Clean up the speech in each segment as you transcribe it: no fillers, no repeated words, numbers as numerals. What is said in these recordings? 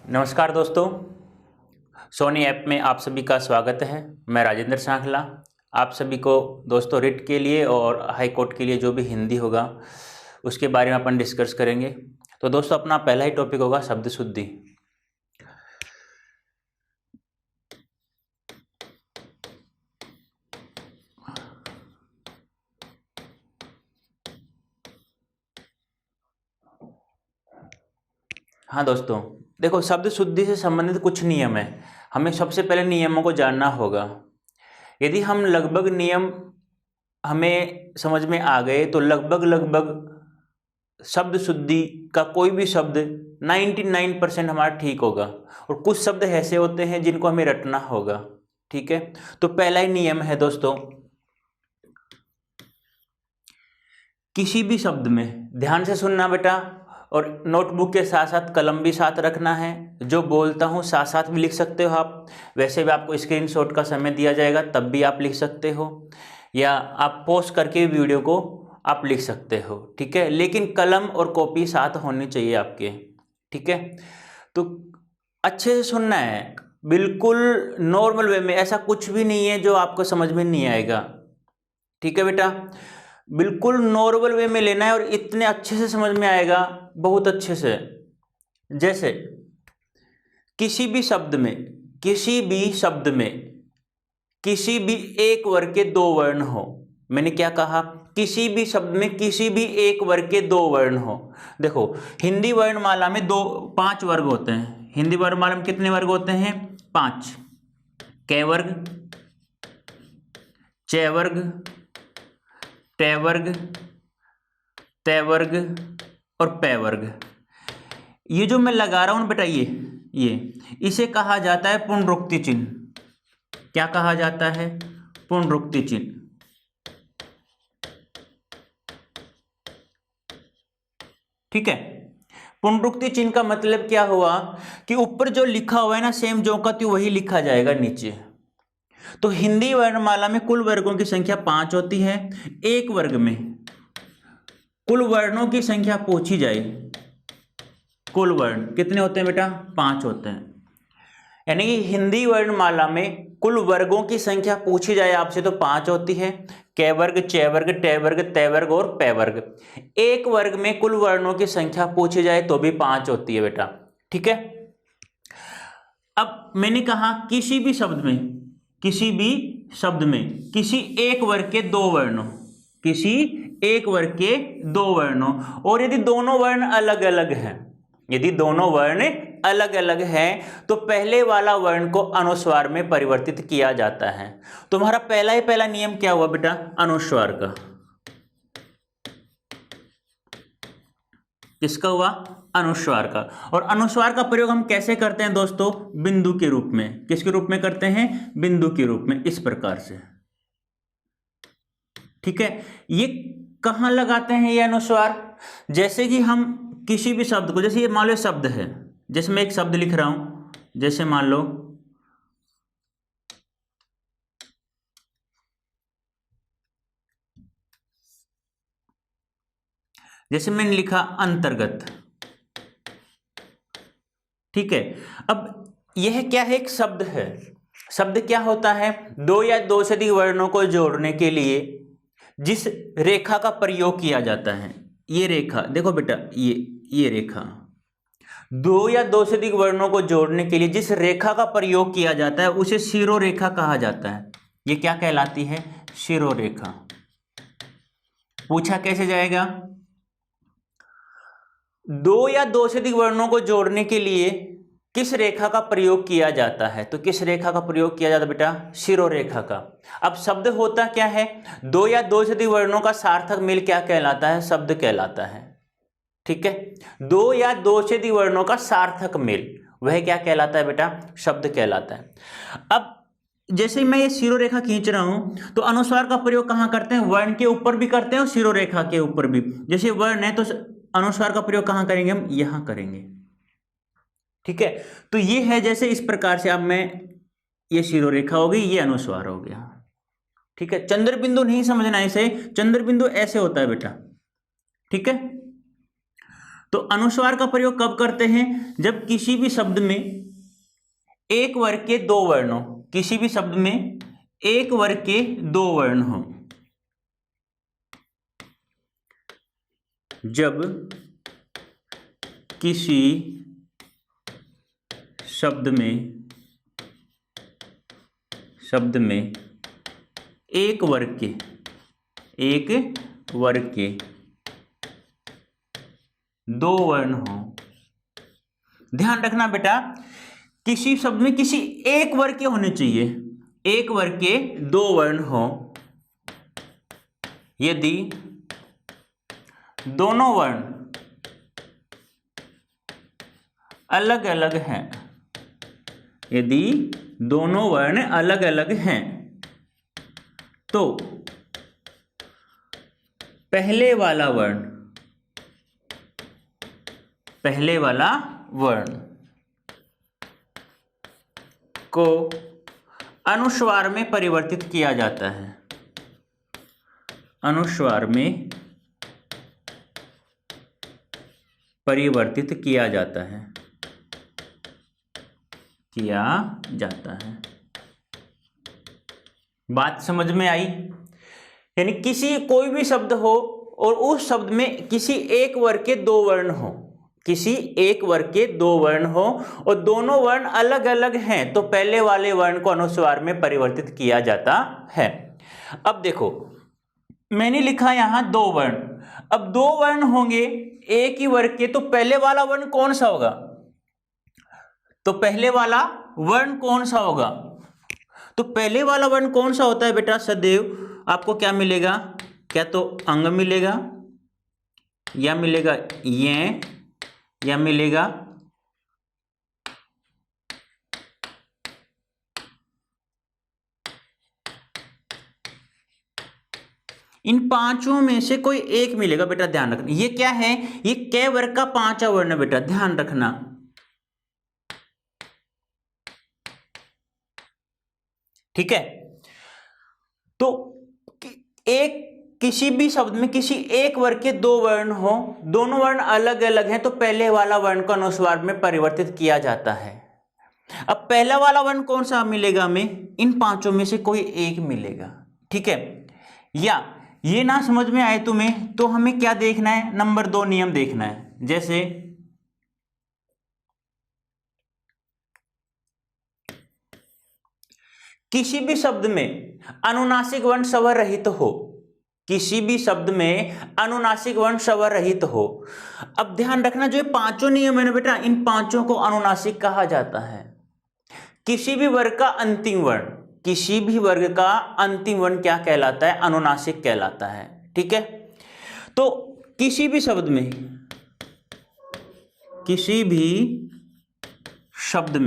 नमस्कार दोस्तों, सोनी ऐप में आप सभी का स्वागत है। मैं राजेंद्र सांखला आप सभी को दोस्तों रिट के लिए और हाई कोर्ट के लिए जो भी हिंदी होगा उसके बारे में अपन डिस्कस करेंगे। तो दोस्तों अपना पहला ही टॉपिक होगा शब्द शुद्धि। हाँ दोस्तों, देखो शब्द शुद्धि से संबंधित कुछ नियम है। हमें सबसे पहले नियमों को जानना होगा। यदि हम लगभग नियम हमें समझ में आ गए तो लगभग शब्द शुद्धि का कोई भी शब्द 99% हमारा ठीक होगा। और कुछ शब्द ऐसे होते हैं जिनको हमें रटना होगा। ठीक है, तो पहला ही नियम है दोस्तों, किसी भी शब्द में ध्यान से सुनना बेटा, और नोटबुक के साथ साथ कलम भी साथ रखना है। जो बोलता हूँ साथ साथ भी लिख सकते हो आप। वैसे भी आपको स्क्रीनशॉट का समय दिया जाएगा, तब भी आप लिख सकते हो, या आप पॉज करके वीडियो को आप लिख सकते हो। ठीक है, लेकिन कलम और कॉपी साथ होनी चाहिए आपके। ठीक है, तो अच्छे से सुनना है, बिल्कुल नॉर्मल वे में। ऐसा कुछ भी नहीं है जो आपको समझ में नहीं आएगा। ठीक है बेटा, बिल्कुल नॉर्मल वे में लेना है और इतने अच्छे से समझ में आएगा, बहुत अच्छे से। जैसे किसी भी शब्द में किसी भी एक वर्ग के दो वर्ण हो। मैंने क्या कहा? किसी भी शब्द में किसी भी एक वर्ग के दो वर्ण हो। देखो हिंदी वर्णमाला में 5 वर्ग होते हैं। हिंदी वर्णमाला में कितने वर्ग होते हैं? 5। क वर्ग, च वर्ग, ट वर्ग, त वर्ग और प वर्ग। ये जो मैं लगा रहा हूं बेटा, ये इसे कहा जाता है पुनरुक्ति चिन्ह। क्या कहा जाता है? पुनरुक्ति चिन्ह। ठीक है, पुनरुक्ति चिन्ह का मतलब क्या हुआ कि ऊपर जो लिखा हुआ है ना, सेम जो का त्यों वही लिखा जाएगा नीचे। तो हिंदी वर्णमाला में कुल वर्गों की संख्या 5 होती है। एक वर्ग में कुल वर्णों की संख्या पूछी जाए, कुल वर्ण कितने होते हैं बेटा? 5 होते हैं। यानी कि हिंदी वर्णमाला में कुल वर्गों की संख्या पूछी जाए आपसे तो 5 होती है। क वर्ग, च वर्ग, ट वर्ग, त वर्ग और प वर्ग। एक वर्ग में कुल वर्णों की संख्या पूछी जाए तो भी 5 होती है बेटा। ठीक है, अब मैंने कहा किसी भी शब्द में किसी एक वर्ग के दो वर्णों, किसी एक वर्ग के दो वर्णों, और यदि दोनों वर्ण अलग अलग हैं, यदि दोनों वर्ण अलग अलग हैं तो पहले वाला वर्ण को अनुस्वार में परिवर्तित किया जाता है। तुम्हारा पहला नियम क्या हुआ बेटा? अनुस्वार का। किसका हुआ? अनुस्वार का। और अनुस्वार का प्रयोग हम कैसे करते हैं दोस्तों? बिंदु के रूप में। किसके रूप में करते हैं? बिंदु के रूप में, इस प्रकार से। ठीक है, ये कहां लगाते हैं ये अनुस्वार? जैसे कि हम किसी भी शब्द को, जैसे ये मान लो शब्द है, जैसे मैं एक शब्द लिख रहा हूं, जैसे मान लो जैसे मैंने लिखा अंतर्गत। ठीक है, अब यह क्या है? एक शब्द है। शब्द क्या होता है? दो या दो से अधिक वर्णों को जोड़ने के लिए जिस रेखा का प्रयोग किया जाता है, ये रेखा देखो बेटा, ये रेखा, दो या दो से अधिक वर्णों को जोड़ने के लिए जिस रेखा का प्रयोग किया जाता है उसे शिरोरेखा कहा जाता है। ये क्या कहलाती है? शिरोरेखा। पूछा कैसे जाएगा? दो या दो से अधिक वर्णों को जोड़ने के लिए किस रेखा का प्रयोग किया जाता है? तो किस रेखा का प्रयोग किया जाता है बेटा? शिरोरेखा का। अब शब्द होता क्या है? दो या दो से अधिक वर्णों का सार्थक मेल क्या कहलाता है? शब्द कहलाता है। ठीक है, दो या दो से अधिक वर्णों का सार्थक मेल, वह क्या कहलाता है बेटा? शब्द कहलाता है। अब जैसे मैं ये शिरोरेखा खींच रहा हूं तो अनुस्वार का प्रयोग कहां करते हैं? वर्ण के ऊपर भी करते हैं और शिरोरेखा के ऊपर भी। जैसे वर्ण है तो अनुस्वार का प्रयोग कहां करेंगे? हम यहां करेंगे। ठीक है, तो ये है, जैसे इस प्रकार से अब मैं, ये शिरोरेखा हो गई, ये अनुस्वार हो गया। ठीक है, चंद्र बिंदु नहीं समझना इसे, चंद्र बिंदु ऐसे होता है बेटा। ठीक है, तो अनुस्वार का प्रयोग कब करते हैं? जब किसी भी शब्द में एक वर्ग के दो वर्ण हो, किसी भी शब्द में एक वर्ग के दो वर्ण हो। जब किसी शब्द में एक वर्ग के दो वर्ण हो। ध्यान रखना बेटा, किसी शब्द में किसी एक वर्ग के होने चाहिए, एक वर्ग के दो वर्ण हो। यदि दोनों वर्ण अलग अलग हैं, यदि दोनों वर्ण अलग अलग हैं, तो पहले वाला वर्ण को अनुस्वार में परिवर्तित किया जाता है। अनुस्वार में परिवर्तित किया जाता है। बात समझ में आई? यानी कोई भी शब्द हो और उस शब्द में किसी एक वर्ग के दो वर्ण हो, किसी एक वर्ग के दो वर्ण हो और दोनों वर्ण अलग अलग हैं, तो पहले वाले वर्ण को अनुस्वार में परिवर्तित किया जाता है। अब देखो, मैंने लिखा यहां दो वर्ण। अब दो वर्ण होंगे एक ही वर्ग के, तो पहले वाला वर्ण कौन सा होगा? तो पहले वाला वर्ण कौन सा होगा? तो पहले वाला वर्ण कौन सा होता है बेटा? सदैव आपको क्या मिलेगा? क्या तो अंग मिलेगा, या मिलेगा ये, या मिलेगा इन पांचों में से कोई एक मिलेगा। बेटा ध्यान रखना, ये क्या है? ये कै वर्ग का पांचवा वर्ण है बेटा, ध्यान रखना। ठीक है, तो किसी भी शब्द में किसी एक वर्ग के दो वर्ण हो, दोनों वर्ण अलग अलग हैं, तो पहले वाला वर्ण को अनुस्वार में परिवर्तित किया जाता है। अब पहला वाला वर्ण कौन सा मिलेगा हमें? इन पांचों में से कोई एक मिलेगा। ठीक है, या ये ना समझ में आए तुम्हें तो हमें क्या देखना है? नंबर 2 नियम देखना है। जैसे किसी भी शब्द में अनुनासिक वर्ण स्वर रहित हो, किसी भी शब्द में अनुनासिक वर्ण स्वर रहित हो। अब ध्यान रखना, जो ये पांचों नियम है ना बेटा, इन पांचों को अनुनासिक कहा जाता है। किसी भी वर्ग का अंतिम वर्ण, किसी भी वर्ग का अंतिम वर्ण क्या कहलाता है? अनुनासिक कहलाता है। ठीक है, तो किसी भी शब्द में अनुनासिक वर्ण, किसी भी शब्द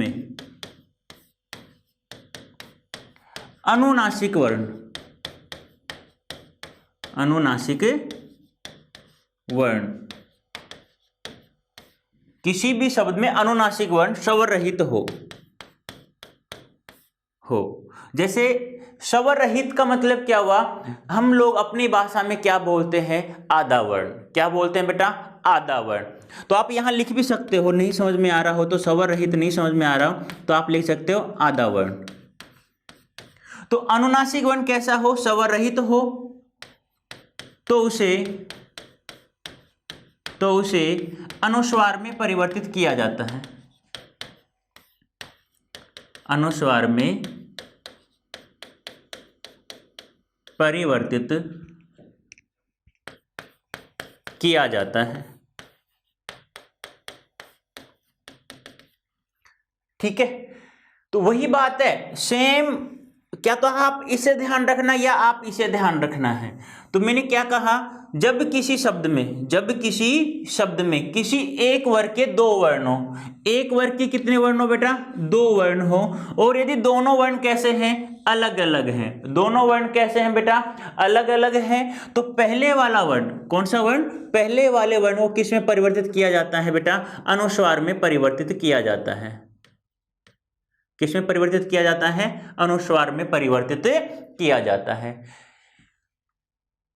में अनुनासिक वर्ण स्वर रहित हो। जैसे स्वर रहित का मतलब क्या हुआ? हम लोग अपनी भाषा में क्या बोलते हैं? आधा वर्ण। क्या बोलते हैं बेटा? आधा वर्ण। तो आप यहां लिख भी सकते हो, नहीं समझ में आ रहा हो तो, स्वर रहित नहीं समझ में आ रहा हो तो आप लिख सकते हो आधा वर्ण। तो अनुनासिक वर्ण कैसा हो? स्वर रहित हो, तो उसे अनुस्वार में परिवर्तित किया जाता है। अनुस्वार में परिवर्तित किया जाता है। ठीक है, तो वही बात है, सेम। क्या तो आप इसे ध्यान रखना या आप इसे ध्यान रखना है। तो मैंने क्या कहा? जब किसी शब्द में किसी एक वर्ग के दो वर्ण हो, एक वर्ग के कितने वर्ण हो बेटा? दो वर्ण हो, और यदि दोनों वर्ण कैसे हैं? अलग अलग हैं। दोनों वर्ण कैसे हैं बेटा? अलग अलग हैं। तो पहले वाला वर्ण कौन सा वर्ण? पहले वाले वर्ण को किस में परिवर्तित किया जाता है बेटा? अनुस्वार में परिवर्तित किया जाता है। किस में परिवर्तित किया जाता है? अनुस्वार में परिवर्तित किया जाता है।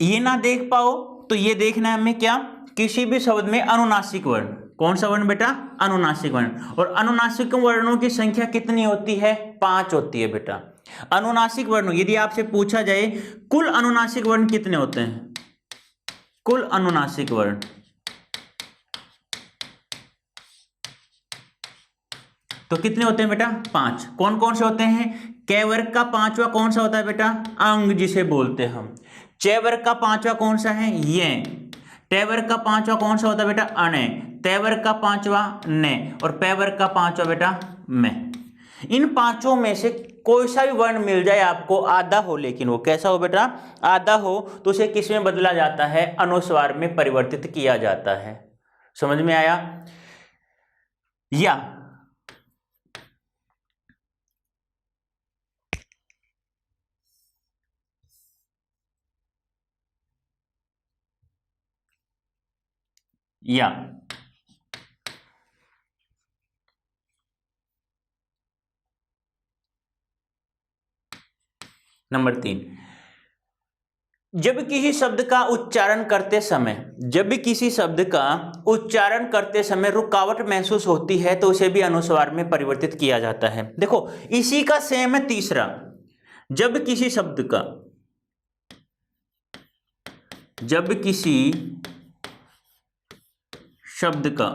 ये ना देख पाओ तो ये देखना है हमें क्या? किसी भी शब्द में अनुनासिक वर्ण, कौन सा वर्ण बेटा? अनुनासिक वर्ण। और अनुनासिक वर्णों की संख्या कितनी होती है? 5 होती है बेटा। अनुनासिक वर्ण, यदि आपसे पूछा जाए कुल अनुनासिक वर्ण कितने होते हैं, कुल अनुनासिक वर्ण, तो कितने होते हैं बेटा? 5। कौन कौन से होते हैं? कै वर्ग का 5वां कौन सा होता है बेटा? अंग, जिसे बोलते हैं हम। च वर्ग का 5वां कौन सा है? ये। टे वर्ग का 5वां कौन सा होता है बेटा? अणे। ते वर्ग का 5वां ने। और पै वर्ग का 5वां बेटा मैं। इन पांचों में से कोई सा भी वर्ण मिल जाए आपको, आधा हो, लेकिन वो कैसा हो बेटा? आधा हो, तो उसे किस में बदला जाता है? अनुस्वार में परिवर्तित किया जाता है। समझ में आया? या नंबर 3, जब किसी शब्द का उच्चारण करते समय, जब भी किसी शब्द का उच्चारण करते समय रुकावट महसूस होती है तो उसे भी अनुस्वार में परिवर्तित किया जाता है। देखो इसी का सेम है तीसरा, जब किसी शब्द का, जब किसी शब्द का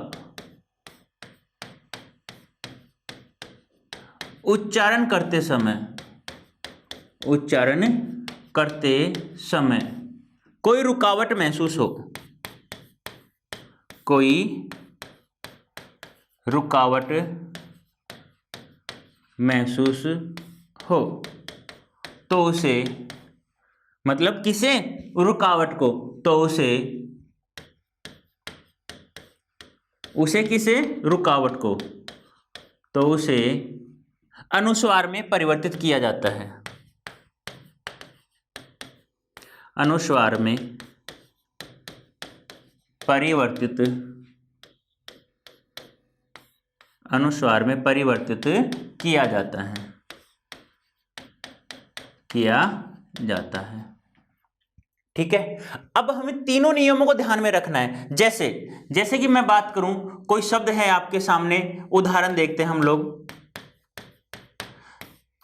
उच्चारण करते समय, उच्चारण करते समय कोई रुकावट महसूस हो, कोई रुकावट महसूस हो, तो उसे, मतलब किसे? रुकावट को, तो उसे किसे? रुकावट को, तो उसे अनुस्वार में परिवर्तित किया जाता है। अनुस्वार में परिवर्तित, अनुस्वार में परिवर्तित किया जाता है, किया जाता है। ठीक है, अब हमें तीनों नियमों को ध्यान में रखना है। जैसे कि मैं बात करूं, कोई शब्द है आपके सामने, उदाहरण देखते हैं हम लोग।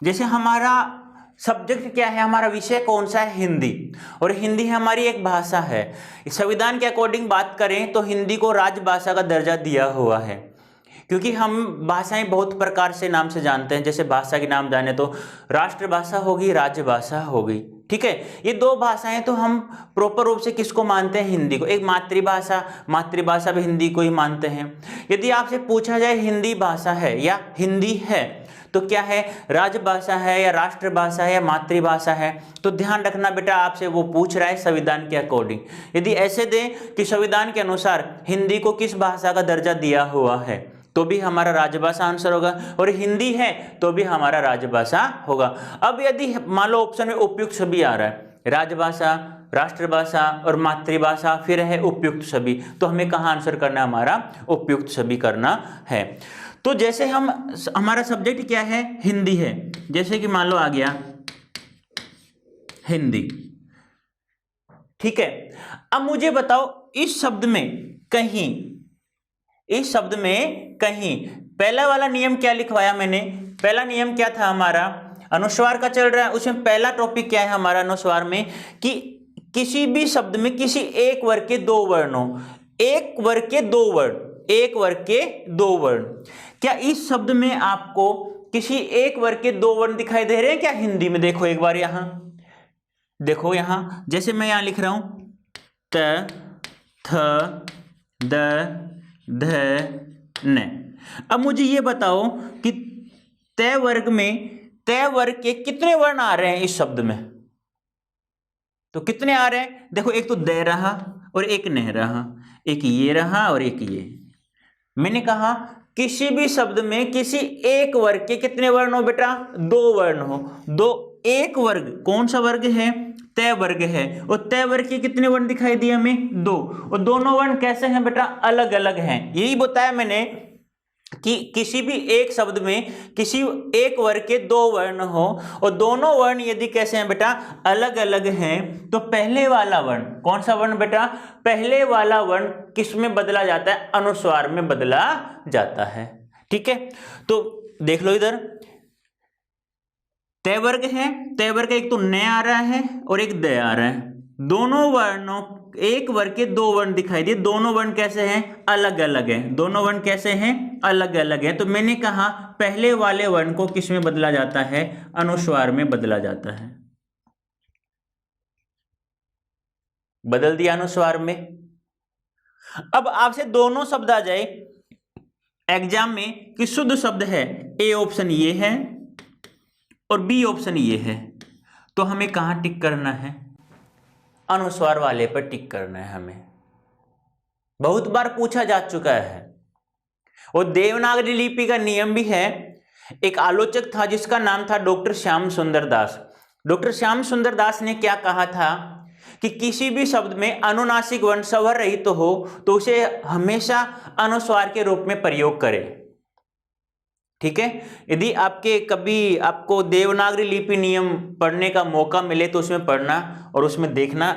जैसे हमारा सब्जेक्ट क्या है, हमारा विषय कौन सा है? हिंदी। और हिंदी हमारी एक भाषा है। संविधान के अकॉर्डिंग बात करें तो हिंदी को राजभाषा का दर्जा दिया हुआ है, क्योंकि हम भाषाएं बहुत प्रकार से नाम से जानते हैं। जैसे भाषा के नाम जाने तो राष्ट्रभाषा होगी, राज्यभाषा होगी। ठीक है, ये दो भाषाएं तो हम प्रॉपर रूप से किसको मानते हैं? हिंदी को। एक मातृभाषा, मातृभाषा भी हिंदी को ही मानते हैं। यदि आपसे पूछा जाए हिंदी भाषा है या हिंदी है, तो क्या है? राजभाषा है या राष्ट्रभाषा है या मातृभाषा है? तो ध्यान रखना बेटा, आपसे वो पूछ रहा है संविधान के अकॉर्डिंग। यदि ऐसे दें कि संविधान के अनुसार हिंदी को किस भाषा का दर्जा दिया हुआ है, तो भी हमारा राजभाषा आंसर होगा, और हिंदी है तो भी हमारा राजभाषा होगा। अब यदि मान लो ऑप्शन में उपयुक्त सभी आ रहा है, राजभाषा, राष्ट्रभाषा और मातृभाषा, फिर है उपयुक्त सभी, तो हमें कहाँ आंसर करना है? हमारा उपयुक्त सभी करना है। तो जैसे हमारा सब्जेक्ट क्या है? हिंदी है। जैसे कि मान लो आ गया हिंदी। ठीक है, अब मुझे बताओ इस शब्द में कहीं, इस शब्द में कहीं पहला वाला नियम क्या लिखवाया मैंने? पहला नियम क्या था हमारा? अनुस्वार का चल रहा है, उसमें पहला टॉपिक क्या है हमारा अनुस्वार में? कि किसी भी शब्द में किसी एक वर्ग के दो वर्ण हो, एक वर्ग के दो वर्ण, एक वर्ग के दो वर्ण। क्या इस शब्द में आपको किसी एक वर्ग के दो वर्ण दिखाई दे रहे हैं क्या हिंदी में? देखो एक बार यहां देखो, यहां जैसे मैं यहां लिख रहा हूं त, थ, द, ध, न। अब मुझे ये बताओ कि तय वर्ग में, तय वर्ग के कितने वर्ण आ रहे हैं इस शब्द में? तो कितने आ रहे हैं? देखो एक तो दे रहा और एक न रहा, एक ये रहा और एक ये। मैंने कहा किसी भी शब्द में किसी एक वर्ग के कितने वर्ण हो बेटा? दो वर्ण हो। दो, एक वर्ग कौन सा वर्ग है? तय वर्ग है। और तय वर्ग के कितने वर्ण दिखाई दिए हमें? दो। और दोनों वर्ण कैसे हैं बेटा? अलग अलग हैं। यही बताया मैंने कि किसी भी एक शब्द में किसी एक वर्ग के दो वर्ण हो और दोनों वर्ण यदि कैसे हैं बेटा, अलग अलग हैं, तो पहले वाला वर्ण, कौन सा वर्ण बेटा, पहले वाला वर्ण किस में बदला जाता है, अनुस्वार में बदला जाता है। ठीक है, तो देख लो इधर तय वर्ग है, तय वर्ग एक तो न आ रहा है और एक द आ रहा है, दोनों वर्णों, एक वर्ग के दो वर्ण दिखाई दिए, दोनों वर्ण कैसे हैं, अलग अलग हैं, दोनों वर्ण कैसे हैं, अलग अलग हैं। तो मैंने कहा पहले वाले वर्ण को किस में बदला जाता है, अनुस्वार में बदला जाता है, बदल दिया अनुस्वार में। अब आपसे दोनों शब्द आ जाए एग्जाम में कि शुद्ध शब्द है, ए ऑप्शन ये है और बी ऑप्शन ये है, तो हमें कहां टिक करना है, अनुस्वार वाले पर टिक करना है हमें। बहुत बार पूछा जा चुका है और देवनागरी लिपि का नियम भी है। एक आलोचक था जिसका नाम था डॉक्टर श्याम सुंदर दास। डॉक्टर श्याम सुंदर दास ने क्या कहा था कि किसी भी शब्द में अनुनासिक वर्ण स्वर रहित तो हो तो उसे हमेशा अनुस्वार के रूप में प्रयोग करें। ठीक है, यदि आपके कभी आपको देवनागरी लिपि नियम पढ़ने का मौका मिले तो उसमें पढ़ना और उसमें देखना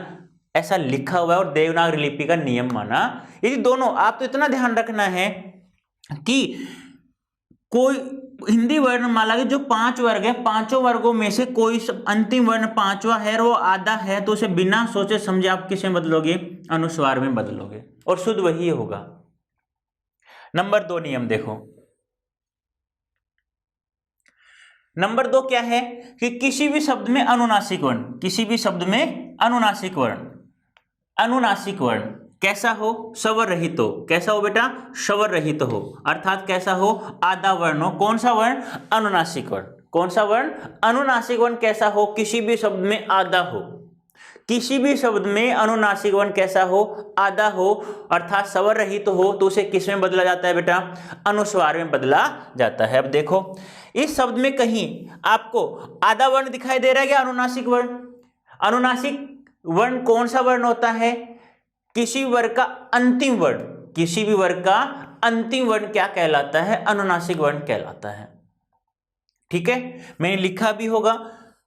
ऐसा लिखा हुआ है और देवनागरी लिपि का नियम माना। यदि दोनों, आप तो इतना ध्यान रखना है कि कोई हिंदी वर्णमाला के जो 5 वर्ग है, पांचों वर्गों में से कोई अंतिम वर्ण पांचवा है और वो आधा है, तो उसे बिना सोचे समझे आप किसे बदलोगे, अनुस्वार में बदलोगे और शुद्ध वही होगा। नंबर 2 नियम देखो। नंबर 2 क्या है कि किसी भी शब्द में अनुनासिक वर्ण, किसी भी शब्द में अनुनासिक वर्ण, अनुनासिक वर्ण कैसा हो, स्वर रहित हो। कैसा हो बेटा, स्वर रहित हो, अर्थात कैसा हो, आधा वर्ण हो। कौन सा वर्ण, अनुनासिक वर्ण। कौन सा वर्ण, अनुनासिक वर्ण कैसा हो, किसी भी शब्द में आधा हो, किसी भी शब्द में अनुनासिक वर्ण कैसा हो, आधा हो, अर्थात स्वर रहित हो, तो उसे किस में बदला जाता है बेटा, अनुस्वार में बदला जाता है। अब देखो इस शब्द में कहीं आपको आधा वर्ण दिखाई दे रहा है क्या, अनुनासिक वर्ण। अनुनासिक वर्ण कौन सा वर्ण होता है, किसी वर्ग का अंतिम वर्ण, किसी भी वर्ग का अंतिम वर्ण क्या कहलाता है, अनुनासिक वर्ण कहलाता है। ठीक है, मैंने लिखा भी होगा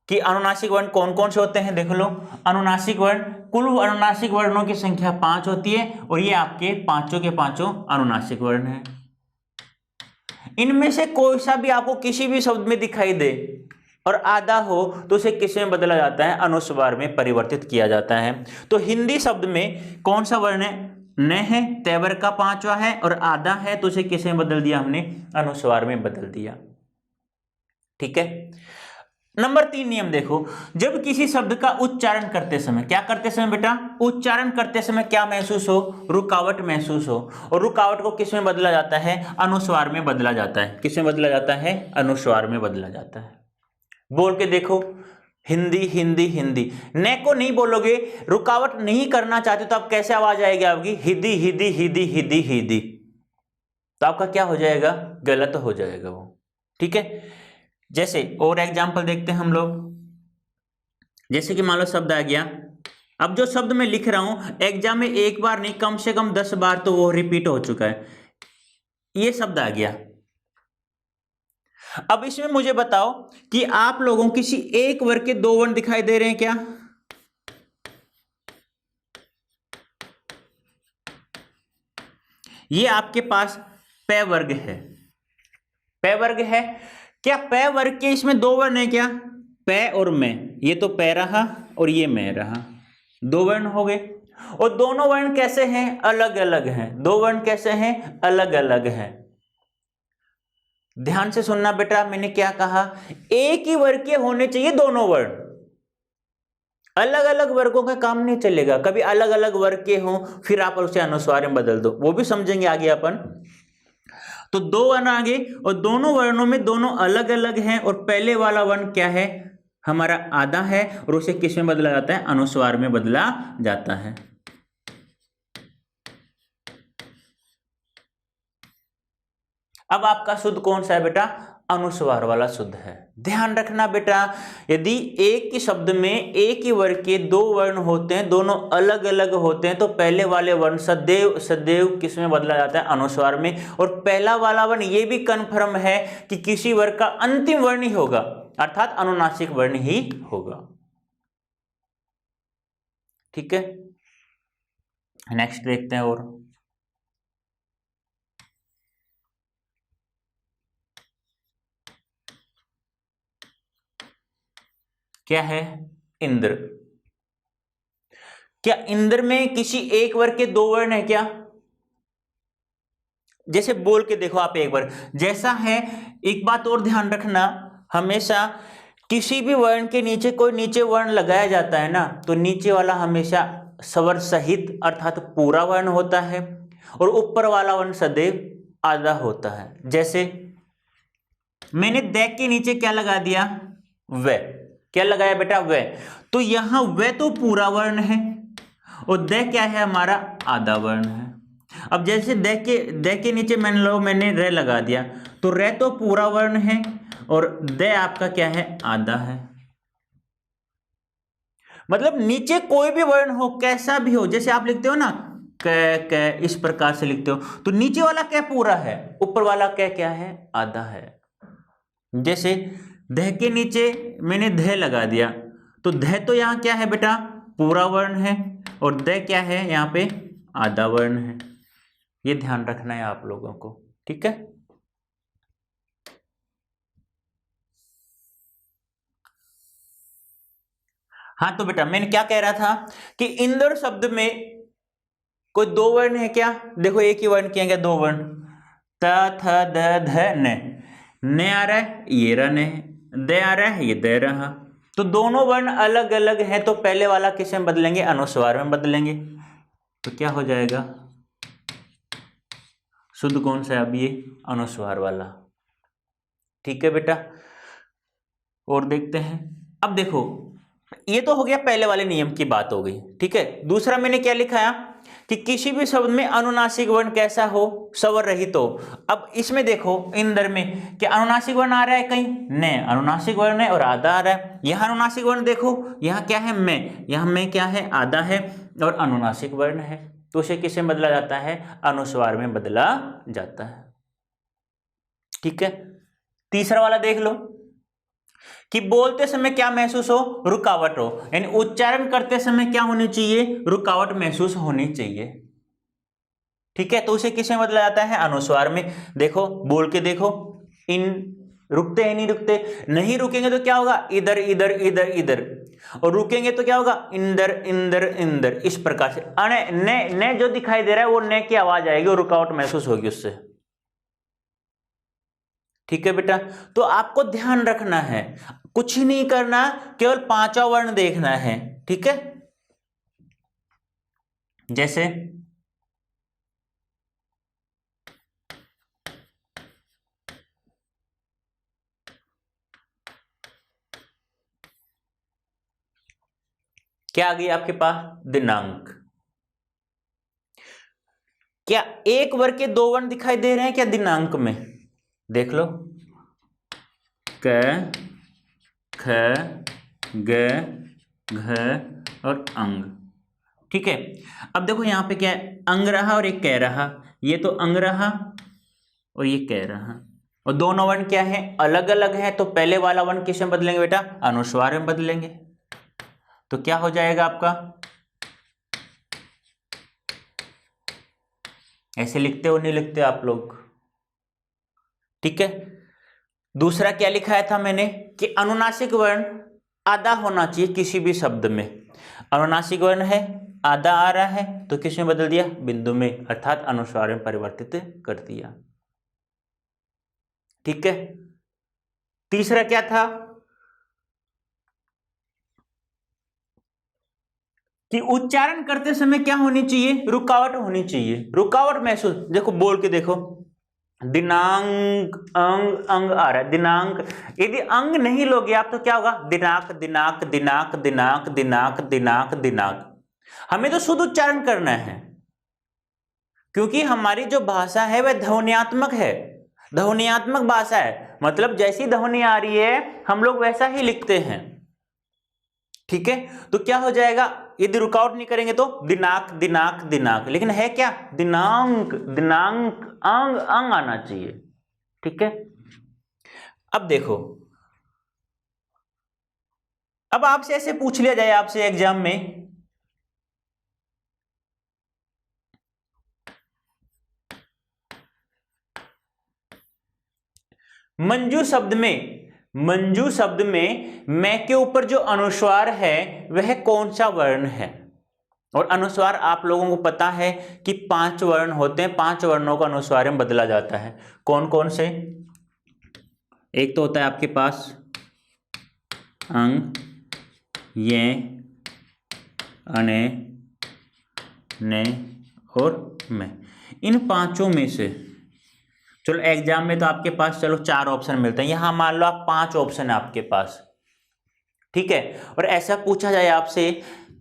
कि अनुनासिक वर्ण कौन कौन से होते हैं, देख लो। अनुनासिक वर्ण, कुल अनुनासिक वर्णों की संख्या 5 होती है और ये आपके पांचों के पांचों अनुनासिक वर्ण हैं। इनमें से कोई सा भी आपको किसी भी शब्द में दिखाई दे और आधा हो तो उसे किस में बदला जाता है, अनुस्वार में परिवर्तित किया जाता है। तो हिंदी शब्द में कौन सा वर्ण है, न है, तय वर्ग का 5वां है और आधा है, तो उसे किस में बदल दिया हमने, अनुस्वार में बदल दिया। ठीक है, नंबर 3 नियम देखो। जब किसी शब्द का उच्चारण करते समय, क्या करते समय बेटा, उच्चारण करते समय क्या महसूस हो, रुकावट महसूस हो, और रुकावट को किस में बदला जाता है, अनुस्वार में बदला जाता है। किस में बदला जाता है, अनुस्वार में बदला जाता है। बोल के देखो, हिंदी हिंदी हिंदी। न को नहीं बोलोगे, रुकावट नहीं करना चाहते तो आप कैसे आवाज आएगी आपकी, हिदी हिदी हिदी हिदी हिदी, तो आपका क्या हो जाएगा, गलत हो जाएगा वो। ठीक है, जैसे और एग्जाम्पल देखते हैं हम लोग। जैसे कि मान लो शब्द आ गया, अब जो शब्द मैं लिख रहा हूं एग्जाम में एक बार नहीं कम से कम 10 बार तो वो रिपीट हो चुका है। ये शब्द आ गया। अब इसमें मुझे बताओ कि आप लोगों को किसी एक वर्ग के 2 वर्ण दिखाई दे रहे हैं क्या, ये आपके पास पै वर्ग है, पै वर्ग है क्या, पै वर्ग के इसमें 2 वर्ण है क्या, पै और मैं, ये तो पै रहा और ये मैं रहा, 2 वर्ण हो गए। और दोनों वर्ण कैसे हैं, अलग अलग हैं, 2 वर्ण कैसे हैं, अलग अलग हैं। ध्यान से सुनना बेटा, मैंने क्या कहा, एक ही वर्ग के होने चाहिए दोनों वर्ण, अलग अलग वर्गों का काम नहीं चलेगा। कभी अलग अलग वर्ग के हों फिर आप उसे अनुस्वार में बदल दो, वो भी समझेंगे आगे अपन। तो 2 वर्ण आ गए और दोनों वर्णों में दोनों अलग अलग हैं और पहले वाला वर्ण क्या है, हमारा आधा है और उसे किस में बदला जाता है, अनुस्वार में बदला जाता है। अब आपका शुद्ध कौन सा है बेटा, अनुस्वार वाला शुद्ध है। ध्यान रखना बेटा, यदि एक ही शब्द में एक ही वर्ग के दो वर्ण होते हैं, दोनों अलग अलग होते हैं, तो पहले वाले वर्ण सदैव सदैव किस में बदला जाता है? अनुस्वार में। और पहला वाला वर्ण ये भी कन्फर्म है कि किसी वर्ग का अंतिम वर्ण ही होगा, अर्थात अनुनासिक वर्ण ही होगा। ठीक है, नेक्स्ट देखते हैं। और क्या है? इंद्र। क्या इंद्र में किसी एक वर्ग के दो वर्ण है क्या? जैसे बोल के देखो आप एक बार, जैसा है। एक बात और ध्यान रखना, हमेशा किसी भी वर्ण के नीचे कोई नीचे वर्ण लगाया जाता है ना, तो नीचे वाला हमेशा स्वर सहित अर्थात पूरा वर्ण होता है, और ऊपर वाला वर्ण सदैव आधा होता है। जैसे मैंने द के नीचे क्या लगा दिया? व। क्या लगाया बेटा? व। तो यहां व तो पूरा वर्ण है, और द क्या है? हमारा आधा वर्ण है। अब जैसे द के नीचे मैंने र लगा दिया, तो र तो पूरा वर्ण है, और द आपका क्या है? आधा है। मतलब नीचे कोई भी वर्ण हो, कैसा भी हो, जैसे आप लिखते हो ना क, इस प्रकार से लिखते हो, तो नीचे वाला क्या पूरा है, ऊपर वाला क्या है? आधा है। जैसे ध के नीचे मैंने ध लगा दिया, तो ध तो यहां क्या है बेटा? पूरा वर्ण है, और द क्या है? यहां पे आधा वर्ण है। ये ध्यान रखना है आप लोगों को। ठीक है, हाँ। तो बेटा मैंने क्या कह रहा था कि इंद्र शब्द में कोई दो वर्ण है क्या? देखो एक ही वर्ण किया गया, दो वर्ण, त थ द ध न आ रहा है, ये रहा न, द आ रहा है, ये द रहा। तो दोनों वर्ण अलग अलग हैं, तो पहले वाला किस में बदलेंगे? अनुस्वार में बदलेंगे। तो क्या हो जाएगा? शुद्ध कौन सा है? अब ये अनुस्वार वाला। ठीक है बेटा, और देखते हैं। अब देखो, ये तो हो गया पहले वाले नियम की बात हो गई। ठीक है, दूसरा मैंने क्या लिखाया कि किसी भी शब्द में अनुनासिक वर्ण कैसा हो? स्वर रहित हो। अब इसमें देखो इंद्र में क्या अनुनासिक वर्ण आ रहा है कहीं? नहीं, अनुनासिक वर्ण है और आधा आ रहा है। यहां अनुनासिक वर्ण देखो, यहां क्या है? मैं। यहां मैं क्या है? आधा है, और अनुनासिक वर्ण है, तो उसे किससे बदला जाता है? अनुस्वार में बदला जाता है। ठीक है, तीसरा वाला देख लो कि बोलते समय क्या महसूस हो? रुकावट हो, यानी उच्चारण करते समय क्या होनी चाहिए? रुकावट महसूस होनी चाहिए। ठीक है, तो उसे किसमें बदला जाता है? अनुस्वार में। देखो बोल के देखो, इन रुकते हैं नहीं रुकते? नहीं रुकेंगे तो क्या होगा? इधर इधर इधर इधर, और रुकेंगे तो क्या होगा? इंदर इंदर इंदर। इस प्रकार से अने ने जो दिखाई दे रहा है वो ने की आवाज आएगी और रुकावट महसूस होगी उससे। ठीक है बेटा, तो आपको ध्यान रखना है, कुछ ही नहीं करना, केवल पांचवा वर्ण देखना है। ठीक है, जैसे क्या आ गई आपके पास? दिनांक। क्या एक वर्ग के दो वर्ण दिखाई दे रहे हैं क्या दिनांक में? देख लो, क ख ग घ और अंग। ठीक है, अब देखो यहां पे क्या है? अंग रहा और एक कह रहा। ये तो अंग रहा और ये कह रहा, और दोनों वर्ण क्या है? अलग अलग है, तो पहले वाला वर्ण किसमें बदलेंगे बेटा? अनुस्वार में बदलेंगे। तो क्या हो जाएगा आपका? ऐसे लिखते हो नहीं लिखते आप लोग? ठीक है, दूसरा क्या लिखाया था मैंने कि अनुनासिक वर्ण आधा होना चाहिए किसी भी शब्द में। अनुनासिक वर्ण है, आधा आ रहा है, तो किस में बदल दिया? बिंदु में, अर्थात अनुस्वार में परिवर्तित कर दिया। ठीक है, तीसरा क्या था कि उच्चारण करते समय क्या होनी चाहिए? रुकावट होनी चाहिए। रुकावट महसूस, देखो बोल के देखो, दिनांक अंग अंग आ रहा है, दिनांक। यदि अंग नहीं लोगे आप तो क्या होगा? दिनांक दिनांक दिनांक दिनांक दिनांक दिनांक दिनांक। हमें तो शुद्ध उच्चारण करना है, क्योंकि हमारी जो भाषा है वह ध्वन्यात्मक है। ध्वनियात्मक भाषा है, मतलब जैसी ध्वनि आ रही है हम लोग वैसा ही लिखते हैं। ठीक है, तो क्या हो जाएगा, यदि रुकावट नहीं करेंगे तो दिनांक दिनांक दिनांक, लेकिन है क्या, दिनांक दिनांक, अंग अंग आना चाहिए। ठीक है, अब देखो, अब आपसे ऐसे पूछ लिया जाए आपसे एग्जाम में, मंजू शब्द में मैं के ऊपर जो अनुस्वार है वह कौन सा वर्ण है। और अनुस्वार आप लोगों को पता है कि 5 वर्ण होते हैं, 5 वर्णों का अनुस्वार में बदला जाता है। कौन कौन से, एक तो होता है आपके पास अंग, ये, अने, ने और मैं। इन 5 में से, चलो एग्जाम में तो आपके पास चलो 4 ऑप्शन मिलते हैं, यहां मान लो आप 5 ऑप्शन है आपके पास। ठीक है, और ऐसा पूछा जाए आपसे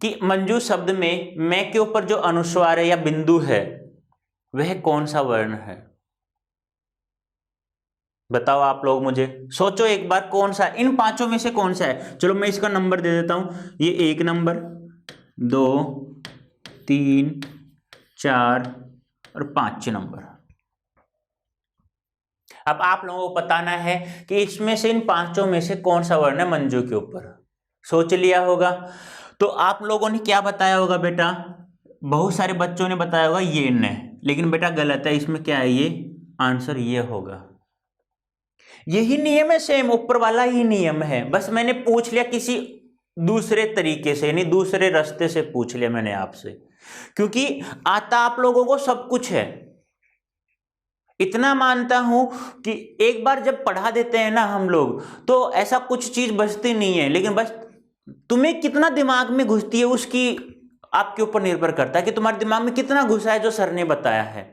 कि मंजू शब्द में मैं के ऊपर जो अनुस्वार है या बिंदु है वह कौन सा वर्ण है, बताओ आप लोग, मुझे सोचो एक बार, कौन सा, इन 5 में से कौन सा है। चलो मैं इसका नंबर दे देता हूं, ये 1 नंबर, 2, 3, 4 और 5 नंबर। अब आप लोगों को बताना है कि इसमें से, इन 5 में से कौन सा वर्ण है मंजू के ऊपर। सोच लिया होगा, तो आप लोगों ने क्या बताया होगा बेटा, बहुत सारे बच्चों ने बताया होगा ये न, लेकिन बेटा गलत है, इसमें क्या है, ये आंसर ये होगा। यही नियम है, सेम ऊपर वाला ही नियम है, बस मैंने पूछ लिया किसी दूसरे तरीके से, यानी दूसरे रास्ते से पूछ लिया मैंने आपसे, क्योंकि आता आप लोगों को सब कुछ है। इतना मानता हूं कि एक बार जब पढ़ा देते हैं ना हम लोग, तो ऐसा कुछ चीज बचती नहीं है, लेकिन बस तुम्हें कितना दिमाग में घुसती है उसकी आपके ऊपर निर्भर करता है कि तुम्हारे दिमाग में कितना घुसा है जो सर ने बताया है।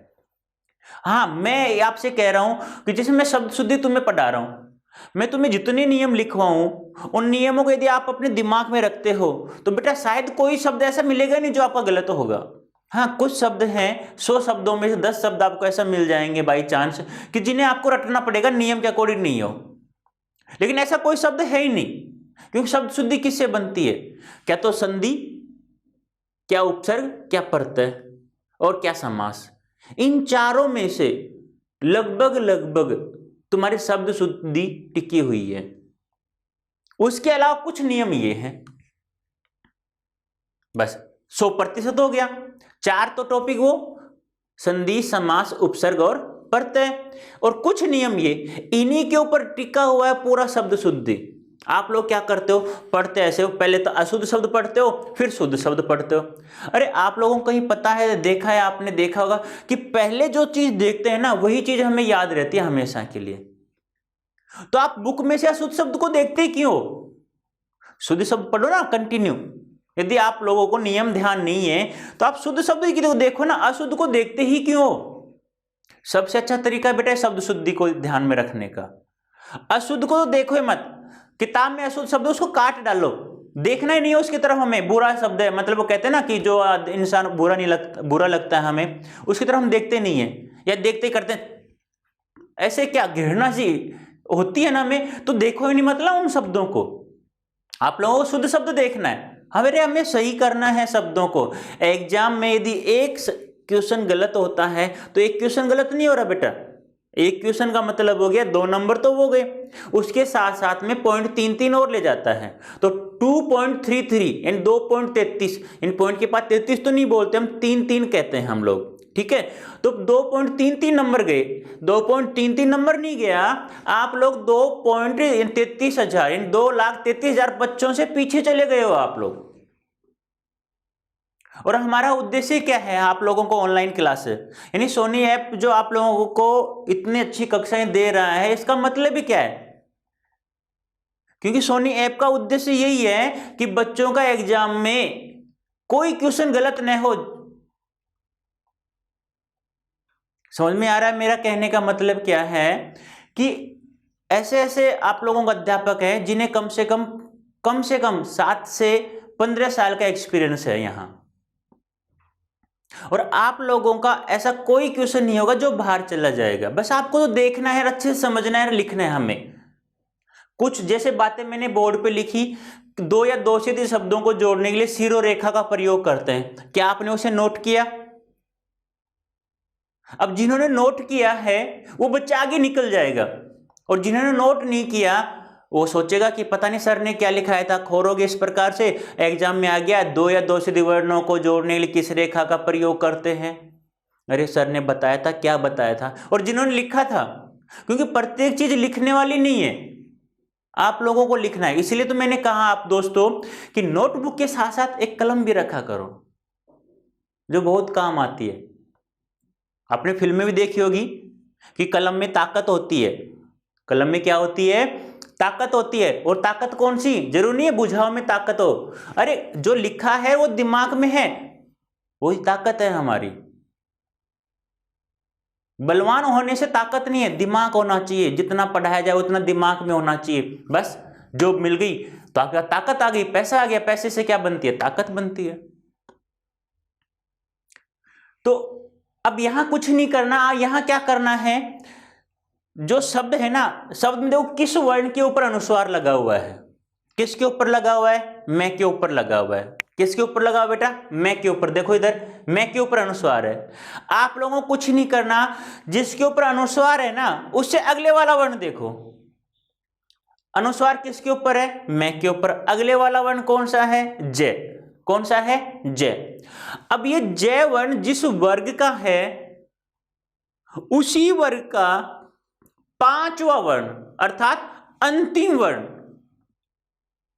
हाँ, मैं आपसे कह रहा हूं कि जैसे मैं शब्द शुद्धि तुम्हें पढ़ा रहा हूं, मैं तुम्हें जितने नियम लिखवाऊं उन नियमों को यदि आप अपने दिमाग में रखते हो तो बेटा शायद कोई शब्द ऐसा मिलेगा नहीं जो आपका गलत होगा। हाँ, कुछ शब्द हैं, 100 शब्दों में से 10 शब्द आपको ऐसा मिल जाएंगे बाई चांस कि जिन्हें आपको रटना पड़ेगा, नियम के अकॉर्डिंग नहीं हो, लेकिन ऐसा कोई शब्द है ही नहीं, क्योंकि शब्द शुद्धि किससे बनती है, क्या तो संधि, क्या उपसर्ग, क्या प्रत्यय और क्या समास। इन चारों में से लगभग लगभग तुम्हारी शब्द शुद्धि टिकी हुई है। उसके अलावा कुछ नियम ये हैं, बस 100% हो गया। 4 तो टॉपिक वो संधि, समास, उपसर्ग और प्रत्यय, और कुछ नियम ये, इन्हीं के ऊपर टिका हुआ है पूरा शब्द शुद्धि। आप लोग क्या करते हो, पढ़ते ऐसे हो, पहले तो अशुद्ध शब्द पढ़ते हो, फिर शुद्ध शब्द पढ़ते हो। अरे आप लोगों को कहीं पता है, देखा है, आपने देखा होगा कि पहले जो चीज देखते हैं ना वही चीज हमें याद रहती है हमेशा के लिए। तो आप बुक में से अशुद्ध शब्द को देखते ही क्यों, शुद्ध शब्द पढ़ो ना कंटिन्यू। यदि आप लोगों को नियम ध्यान नहीं है तो आप शुद्ध शब्द की देखो ना, अशुद्ध को देखते ही क्यों। सबसे अच्छा तरीका बेटा शब्द शुद्धि को ध्यान में रखने का। अशुद्ध को तो देखो ही मत, किताब में अशुद्ध शब्द उसको काट डालो, देखना ही नहीं है उसकी तरफ हमें। बुरा शब्द है, मतलब वो कहते हैं ना कि जो इंसान बुरा लगता है हमें, उसकी तरफ हम देखते नहीं है या देखते करते हैं, ऐसे क्या घृणा सी होती है ना हमें, तो देखो ही नहीं मतलब उन शब्दों को। आप लोगों को शुद्ध शब्द देखना है, हमें सही करना है शब्दों को। एग्जाम में यदि एक क्वेश्चन गलत होता है तो एक क्वेश्चन गलत नहीं हो रहा बेटा, एक क्वेश्चन का मतलब हो गया 2 नंबर तो हो गए, उसके साथ साथ में पॉइंट 3-3 और ले जाता है, तो 2.33 यानी 2.33, इन पॉइंट के पास 33 तो नहीं बोलते हम, 3-3 कहते हैं हम लोग। ठीक है, तो 2.33 नंबर गए, 2.33 नंबर नहीं गया, आप लोग 2.33,000 यानी 2,33,000 बच्चों से पीछे चले गए हो आप लोग। और हमारा उद्देश्य क्या है, आप लोगों को ऑनलाइन क्लास है, यानी सोनी ऐप जो आप लोगों को इतनी अच्छी कक्षाएं दे रहा है, इसका मतलब ही क्या है, क्योंकि सोनी ऐप का उद्देश्य यही है कि बच्चों का एग्जाम में कोई क्वेश्चन गलत न हो। समझ में आ रहा है मेरा कहने का मतलब क्या है, कि ऐसे ऐसे आप लोगों का अध्यापक है जिन्हें कम से कम 7 से 15 साल का एक्सपीरियंस है यहाँ। और आप लोगों का ऐसा कोई क्वेश्चन नहीं होगा जो बाहर चला जाएगा। बस आपको तो देखना है, अच्छे से समझना है, लिखना है हमें। कुछ जैसे बातें मैंने बोर्ड पे लिखी, दो या दो से अधिक शब्दों को जोड़ने के लिए सिरो रेखा का प्रयोग करते हैं। क्या आपने उसे नोट किया? अब जिन्होंने नोट किया है वो बच्चा आगे निकल जाएगा, और जिन्होंने नोट नहीं किया वो सोचेगा कि पता नहीं सर ने क्या लिखाया था, खोरोगे इस प्रकार से, एग्जाम में आ गया दो या दो से अधिक वर्णों को जोड़ने के लिए किस रेखा का प्रयोग करते हैं। अरे सर ने बताया था, क्या बताया था? और जिन्होंने लिखा था, क्योंकि प्रत्येक चीज लिखने वाली नहीं है, आप लोगों को लिखना है। इसलिए तो मैंने कहा आप दोस्तों कि नोटबुक के साथ साथ एक कलम भी रखा करो, जो बहुत काम आती है। आपने फिल्म में भी देखी होगी कि कलम में ताकत होती है। कलम में क्या होती है? ताकत होती है। और ताकत कौन सी? जरूरी नहीं है बुझाव में ताकत हो। अरे जो लिखा है वो दिमाग में है, वही ताकत है हमारी। बलवान होने से ताकत नहीं है, दिमाग होना चाहिए। जितना पढ़ाया जाए उतना दिमाग में होना चाहिए। बस जॉब मिल गई तो आपका ताकत आ गई, पैसा आ गया, पैसे से क्या बनती है? ताकत बनती है। तो अब यहां कुछ नहीं करना, यहां क्या करना है, जो शब्द है ना, शब्द में देखो किस वर्ण के ऊपर अनुस्वार लगा हुआ है। किसके ऊपर लगा हुआ है? मैं के ऊपर लगा हुआ है। किसके ऊपर लगा हुआ बेटा? मैं के ऊपर। देखो इधर मैं के ऊपर अनुस्वार है। आप लोगों को कुछ नहीं करना, जिसके ऊपर अनुस्वार है ना उससे अगले वाला वर्ण देखो। अनुस्वार किसके ऊपर है? मैं के ऊपर। अगले वाला वर्ण कौन सा है? जय। कौन सा है? जय। अब ये जय वर्ण जिस वर्ग का है उसी वर्ग का पांचवा वर्ण अर्थात अंतिम वर्ण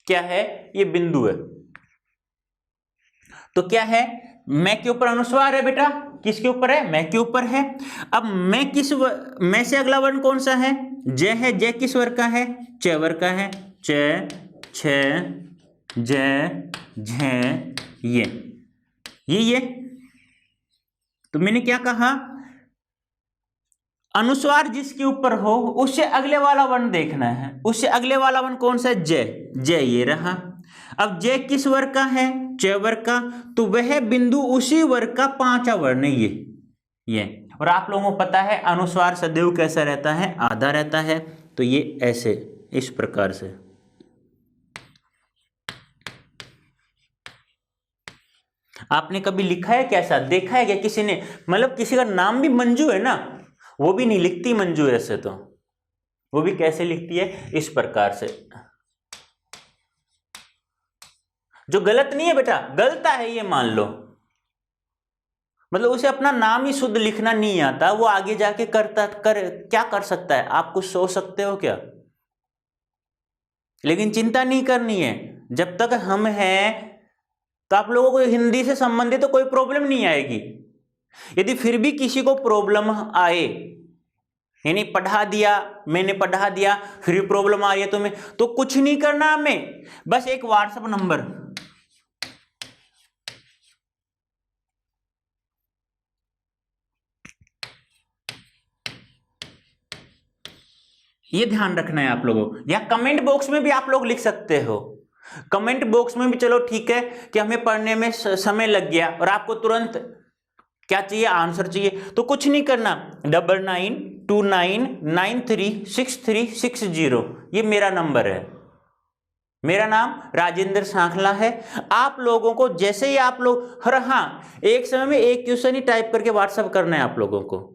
क्या है? ये बिंदु है। तो क्या है? मैं के ऊपर अनुस्वार है बेटा। किसके ऊपर है? मैं के ऊपर है। अब मैं से अगला वर्ण कौन सा है? जय है। जय किस वर्ग का है? च वर्ग का है। च, छ, जय, झ, ये। तो मैंने क्या कहा? अनुस्वार जिसके ऊपर हो उससे अगले वाला वर्ण देखना है। उससे अगले वाला वर्ण कौन सा है? जय। जय ये रहा। अब जय किस वर्ग का है? च वर्ग का। तो वह बिंदु उसी वर्ग का पांचवा वर्ण है ये। और आप लोगों को पता है अनुस्वार सदैव कैसा रहता है? आधा रहता है। तो ये ऐसे इस प्रकार से। आपने कभी लिखा है कैसा? देखा है क्या किसी ने? मतलब किसी का नाम भी मंजू है ना, वो भी नहीं लिखती मंजू ऐसे, तो वो भी कैसे लिखती है? इस प्रकार से। जो गलत नहीं है बेटा, गलत है ये मान लो। मतलब उसे अपना नाम ही शुद्ध लिखना नहीं आता, वो आगे जाके क्या कर सकता है? आप कुछ सोच सकते हो क्या? लेकिन चिंता नहीं करनी है, जब तक हम हैं तो आप लोगों को हिंदी से संबंधित तो कोई प्रॉब्लम नहीं आएगी। यदि फिर भी किसी को प्रॉब्लम आए, यानी पढ़ा दिया, मैंने पढ़ा दिया, फिर भी प्रॉब्लम आ रही है तुम्हें, तो कुछ नहीं करना हमें, बस एक व्हाट्सएप नंबर, ये ध्यान रखना है आप लोगों। या कमेंट बॉक्स में भी आप लोग लिख सकते हो। कमेंट बॉक्स में भी चलो ठीक है कि हमें पढ़ने में समय लग गया और आपको तुरंत क्या चाहिए? आंसर चाहिए। तो कुछ नहीं करना, 9929936360 ये मेरा नंबर है। मेरा नाम राजेंद्र सांखला है। आप लोगों को जैसे ही आप लोग, और हाँ, एक समय में एक क्वेश्चन ही टाइप करके व्हाट्सएप करना है आप लोगों को।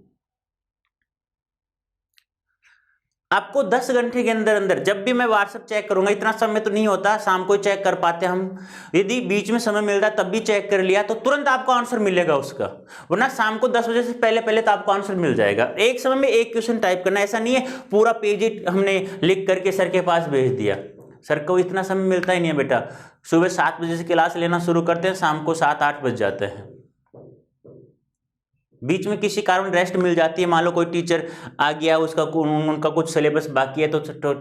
आपको 10 घंटे के अंदर अंदर, जब भी मैं व्हाट्सएप चेक करूंगा, इतना समय तो नहीं होता, शाम को चेक कर पाते हम, यदि बीच में समय मिलता तब भी चेक कर लिया तो तुरंत आपको आंसर मिलेगा उसका। वरना शाम को 10 बजे से पहले पहले तो आपको आंसर मिल जाएगा। एक समय में एक क्वेश्चन टाइप करना, ऐसा नहीं है पूरा पेज ही हमने लिख करके सर के पास भेज दिया। सर को इतना समय मिलता ही नहीं है बेटा। सुबह 7 बजे से क्लास लेना शुरू करते हैं, शाम को 7-8 बज जाते हैं। बीच में किसी कारण रेस्ट मिल जाती है, मान लो कोई टीचर आ गया, उनका कुछ सिलेबस बाकी है तो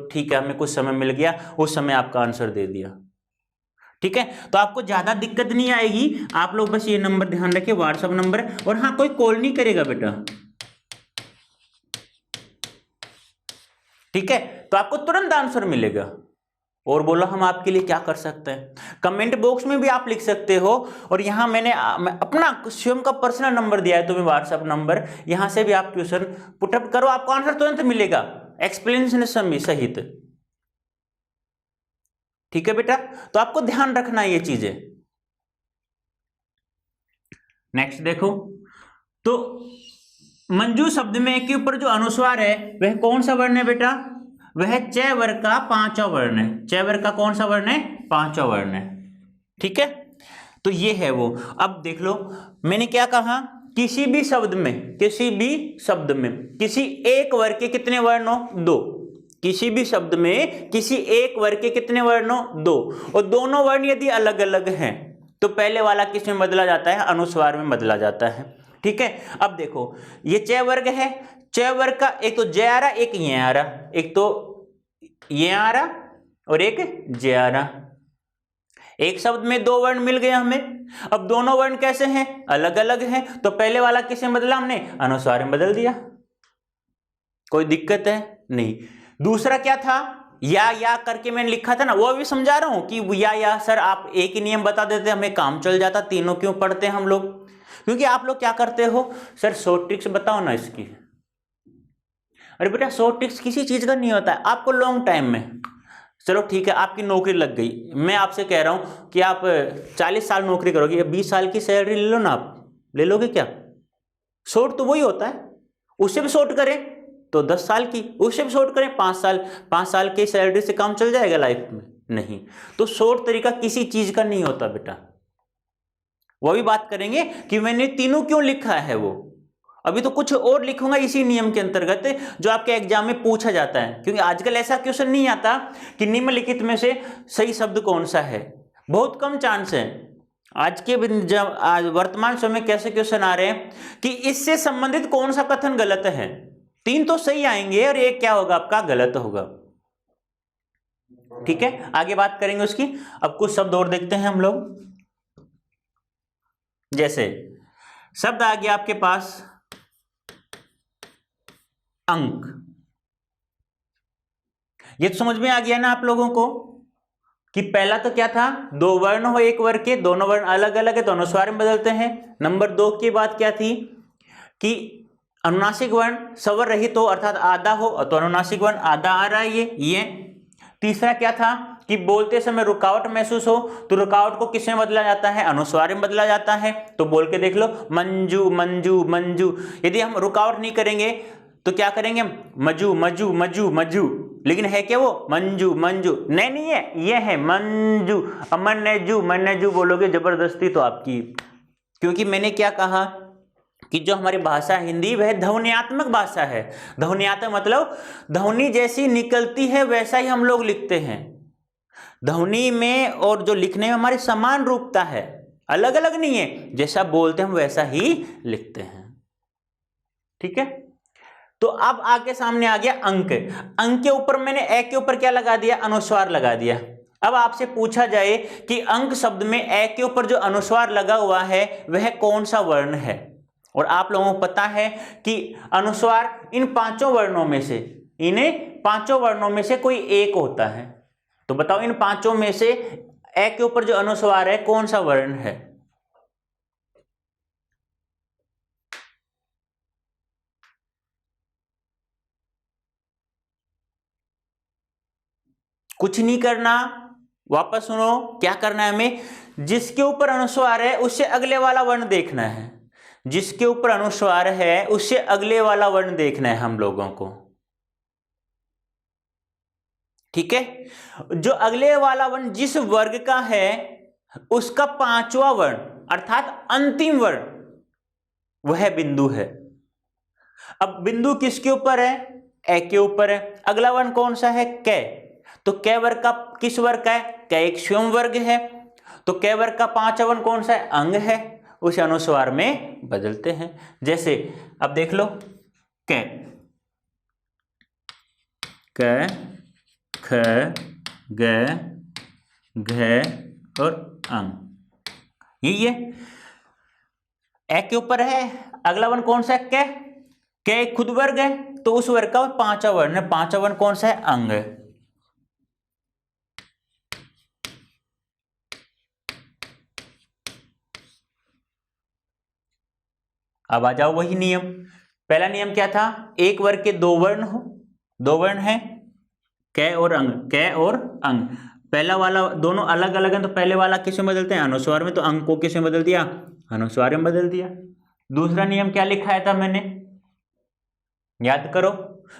ठीक है, हमें कुछ समय मिल गया, उस समय आपका आंसर दे दिया। ठीक है, तो आपको ज्यादा दिक्कत नहीं आएगी। आप लोग बस ये नंबर ध्यान रखिए, व्हाट्सएप नंबर है। और हाँ, कोई कॉल नहीं करेगा बेटा, ठीक है? तो आपको तुरंत आंसर मिलेगा। और बोलो हम आपके लिए क्या कर सकते हैं। कमेंट बॉक्स में भी आप लिख सकते हो, और यहाँ मैं अपना स्वयं का पर्सनल नंबर दिया है तुम्हें, व्हाट्सएप नंबर, यहाँ से भी आप क्वेश्चन पुटअप करो, आपको आंसर तुरंत मिलेगा एक्सप्लेनेशन सहित। ठीक है बेटा, तो आपको ध्यान रखना ये चीजें। नेक्स्ट देखो, तो मंजू शब्द में के ऊपर जो अनुस्वार है वह कौन सा वर्ण है बेटा, वह च वर्ग का पांचवा वर्ण है। च वर्ग का कौन सा वर्ण है, पांचवा वर्ण है। ठीक है, तो ये है वो। अब देख लो मैंने क्या कहा, किसी भी शब्द में, किसी भी शब्द में किसी एक वर्ग के कितने वर्ण हो, दो। किसी भी शब्द में किसी एक वर्ग के कितने वर्ण हो, दो। और दोनों वर्ण यदि अलग अलग हैं तो पहले वाला किस में बदला जाता है, अनुस्वार में बदला जाता है। ठीक है, अब देखो ये च वर्ग है, च वर्ग का एक तो ज आ रहा, एक ये आ रहा, एक तो ये आ रहा और एक जे आ रहा। एक शब्द में दो वर्ण मिल गए हमें। अब दोनों वर्ण कैसे हैं, अलग अलग हैं, तो पहले वाला किसमें बदला, हमने अनुस्वार में बदल दिया। कोई दिक्कत है नहीं। दूसरा क्या था, या करके मैंने लिखा था ना, वो भी समझा रहा हूं कि या सर आप एक ही नियम बता देते, हमें काम चल जाता, तीनों क्यों पढ़ते हैं हम लोग। क्योंकि आप लोग क्या करते हो, सर शॉर्ट ट्रिक्स बताओ ना इसकी। अरे बेटा शॉर्ट ट्रिक्स किसी चीज का नहीं होता है, आपको लॉन्ग टाइम में, चलो ठीक है आपकी नौकरी लग गई, मैं आपसे कह रहा हूं कि आप 40 साल नौकरी करोगे, 20 साल की सैलरी ले लो ना, आप ले लोगे क्या। शॉर्ट तो वही होता है, उससे भी शॉर्ट करें तो 10 साल की, उससे भी शॉर्ट करें 5 साल की सैलरी से काम चल जाएगा लाइफ में, नहीं। तो शॉर्ट तरीका किसी चीज का नहीं होता बेटा। वो भी बात करेंगे कि मैंने तीनों क्यों लिखा है, वो अभी तो कुछ और लिखूंगा इसी नियम के अंतर्गत जो आपके एग्जाम में पूछा जाता है। क्योंकि आजकल ऐसा क्वेश्चन नहीं आता कि निम्नलिखित में से सही शब्द कौन सा है, बहुत कम चांस है। आज के वर्तमान समय में कैसे क्वेश्चन आ रहे हैं कि इससे संबंधित कौन सा कथन गलत है, 3 तो सही आएंगे और एक क्या होगा आपका गलत होगा। ठीक है, आगे बात करेंगे उसकी। अब कुछ शब्द और देखते हैं हम लोग। जैसे शब्द आ गया आपके पास अंक, ये तो समझ में आ गया ना आप लोगों को कि पहला तो क्या था, दो वर्ण हो एक वर्ग के, दोनों वर्ण अलग अलग है तो अनुस्वार में बदलते हैं। नंबर 2 की बात क्या थी कि अनुनासिक वर्ण स्वर रहित हो अर्थात आधा हो तो अनुनासिक वर्ण आधा आ रहा है ये। तीसरा क्या था कि बोलते समय रुकावट महसूस हो तो रुकावट को किसमें बदला जाता है, अनुस्वार में बदला जाता है। तो बोल के देख लो, मंजू मंजू मंजू। यदि हम रुकावट नहीं करेंगे तो क्या करेंगे, मजू मजू मजू मजू, लेकिन है क्या वो मंजू मंजू, नहीं है, ये है मंजू। अमन ने जू बोलोगे जबरदस्ती तो आपकी, क्योंकि मैंने क्या कहा कि जो हमारी भाषा हिंदी वह ध्वन्यात्मक भाषा है। ध्वन्यात्मक मतलब ध्वनि जैसी निकलती है वैसा ही हम लोग लिखते हैं। ध्वनि में और जो लिखने में हमारी समान रूपता है, अलग अलग नहीं है, जैसा बोलते हैं हम वैसा ही लिखते हैं। ठीक है, तो अब आगे सामने आ गया अंक। अंक के ऊपर मैंने ए के ऊपर क्या लगा दिया, अनुस्वार लगा दिया। अब आपसे पूछा जाए कि अंक शब्द में ए के ऊपर जो अनुस्वार लगा हुआ है वह कौन सा वर्ण है, और आप लोगों को पता है कि अनुस्वार इन 5 वर्णों में से, इन्हें 5 वर्णों में से कोई एक होता है। तो बताओ इन 5 में से ए के ऊपर जो अनुस्वार है कौन सा वर्ण है। कुछ नहीं करना, वापस सुनो, क्या करना है हमें, जिसके ऊपर अनुस्वार है उससे अगले वाला वर्ण देखना है। जिसके ऊपर अनुस्वार है उससे अगले वाला वर्ण देखना है हम लोगों को। ठीक है, जो अगले वाला वर्ण जिस वर्ग का है उसका 5वां वर्ण अर्थात अंतिम वर्ण वह बिंदु है। अब बिंदु किसके ऊपर है, ए के ऊपर है। अगला वर्ण कौन सा है, कै। तो कै वर्ग का किस वर्ग का है, कै एक स्वयं वर्ग है। तो कै वर्ग का 5वां वर्ण कौन सा है, अंग है, उसे अनुस्वार में बदलते हैं। जैसे अब देख लो, कै, क, ख, ग, घ और अंग, ये ए के ऊपर है। अगला वर्ण कौन सा है, कै। कै खुद वर्ग है तो उस वर्ग का 5वां वर्ण है, 5वां वर्ण कौन सा है, अंग। अब आ जाओ वही नियम। पहला नियम क्या था, एक वर्ग के दो वर्ण हो, दो वर्ण है कै और अंग, कै और अंग। पहला वाला दोनों अलग अलग हैं तो पहले वाला किस में बदलते हैं, अनुस्वार में, तो अंग को किस में बदल दिया, अनुस्वार में बदल दिया। दूसरा नियम क्या लिखाया था मैंने, याद करो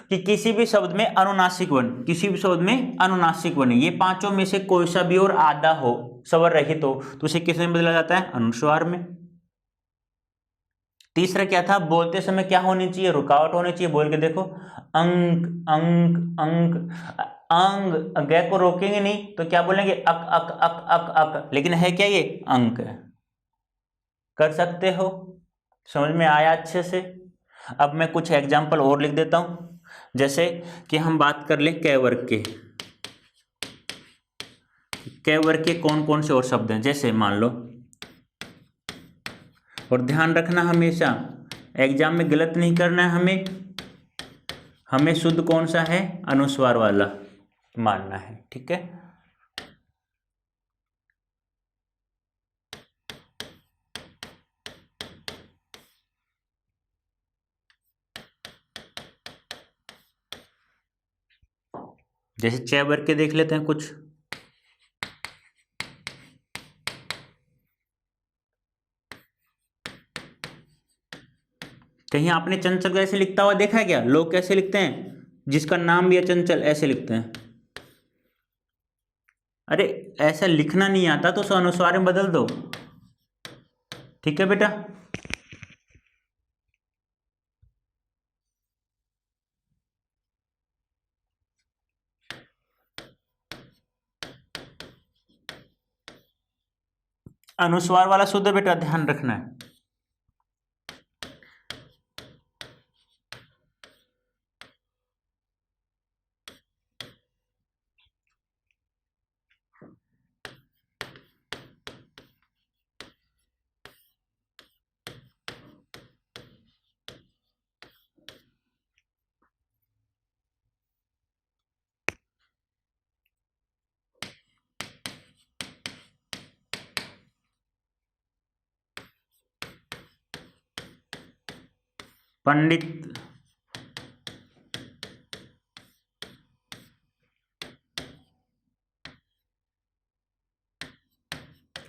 कि किसी भी शब्द में अनुनासिक वर्ण, किसी भी शब्द में अनुनासिक वर्ण, ये पांचों में से कोई सा भी और आधा हो, स्वर रहित हो, तो उसे किस में बदला जाता है, अनुस्वार में। तीसरा क्या था, बोलते समय क्या होनी चाहिए, रुकावट होनी चाहिए, बोल के देखो, अंक अंक अंक, अंग, ग को रोकेंगे नहीं तो क्या बोलेंगे, अक अक अक अक अक, लेकिन है क्या ये अंक। कर सकते हो, समझ में आया अच्छे से। अब मैं कुछ एग्जाम्पल और लिख देता हूं, जैसे कि हम बात कर लें कै वर्ग के, कै वर्ग के कौन कौन से और शब्द हैं, जैसे मान लो, और ध्यान रखना हमेशा एग्जाम में गलत नहीं करना है, हमें शुद्ध कौन सा है, अनुस्वार वाला मानना है, ठीक है। जैसे च वर्ग के देख लेते हैं कुछ, कहीं आपने चंचल को ऐसे लिखता हुआ देखा है क्या, लोग कैसे लिखते हैं, जिसका नाम भी है चंचल ऐसे लिखते हैं। अरे ऐसा लिखना नहीं आता तो उसे अनुस्वार में बदल दो, ठीक है बेटा। अनुस्वार वाला शुद्ध बेटा ध्यान रखना है। पंडित,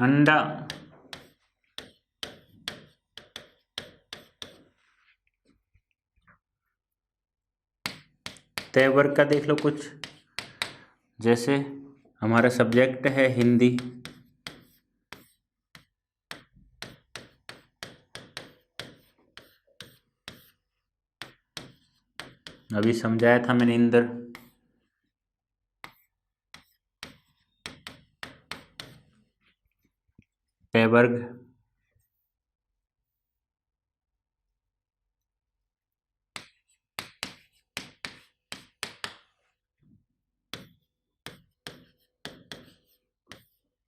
अंडा, तय वर्ग का देख लो कुछ, जैसे हमारा सब्जेक्ट है हिंदी, अभी समझाया था मैंने इंदर, तय वर्ग,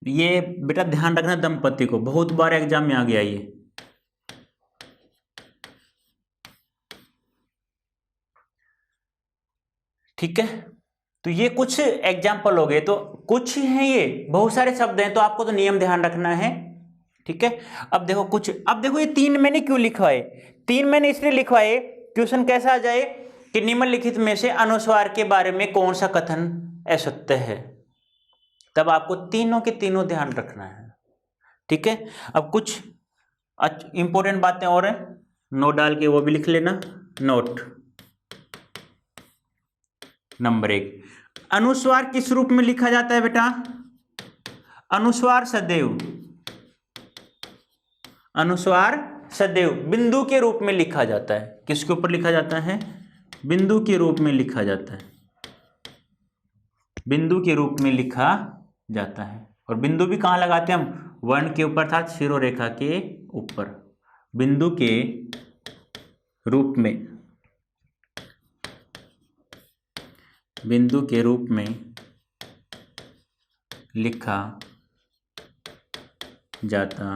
ये बेटा ध्यान रखना, दंपति को बहुत बार एग्जाम में आ गया ये, ठीक है। तो ये कुछ एग्जाम्पल हो गए, तो कुछ हैं, ये बहुत सारे शब्द हैं तो आपको तो नियम ध्यान रखना है, ठीक है। अब देखो कुछ, अब देखो ये तीन मैंने क्यों लिखवाए, तीन मैंने इसलिए लिखवाए, क्वेश्चन कैसा आ जाए कि निम्नलिखित में से अनुस्वार के बारे में कौन सा कथन असत्य है, तब आपको तीनों के तीनों ध्यान रखना है, ठीक है। अब कुछ इंपॉर्टेंट बातें और हैं, नोट डाल के वो भी लिख लेना, नोट नंबर 1, अनुस्वार किस रूप में लिखा जाता है बेटा, अनुस्वार सदैव, अनुस्वार सदैव बिंदु के रूप में लिखा जाता है, किसके ऊपर लिखा जाता है, बिंदु के रूप में लिखा जाता है, बिंदु के रूप में लिखा जाता है। और बिंदु भी कहाँ लगाते हैं हम, वर्ण के ऊपर अर्थात शिरोरेखा के ऊपर, बिंदु के रूप में, बिंदु के रूप में लिखा जाता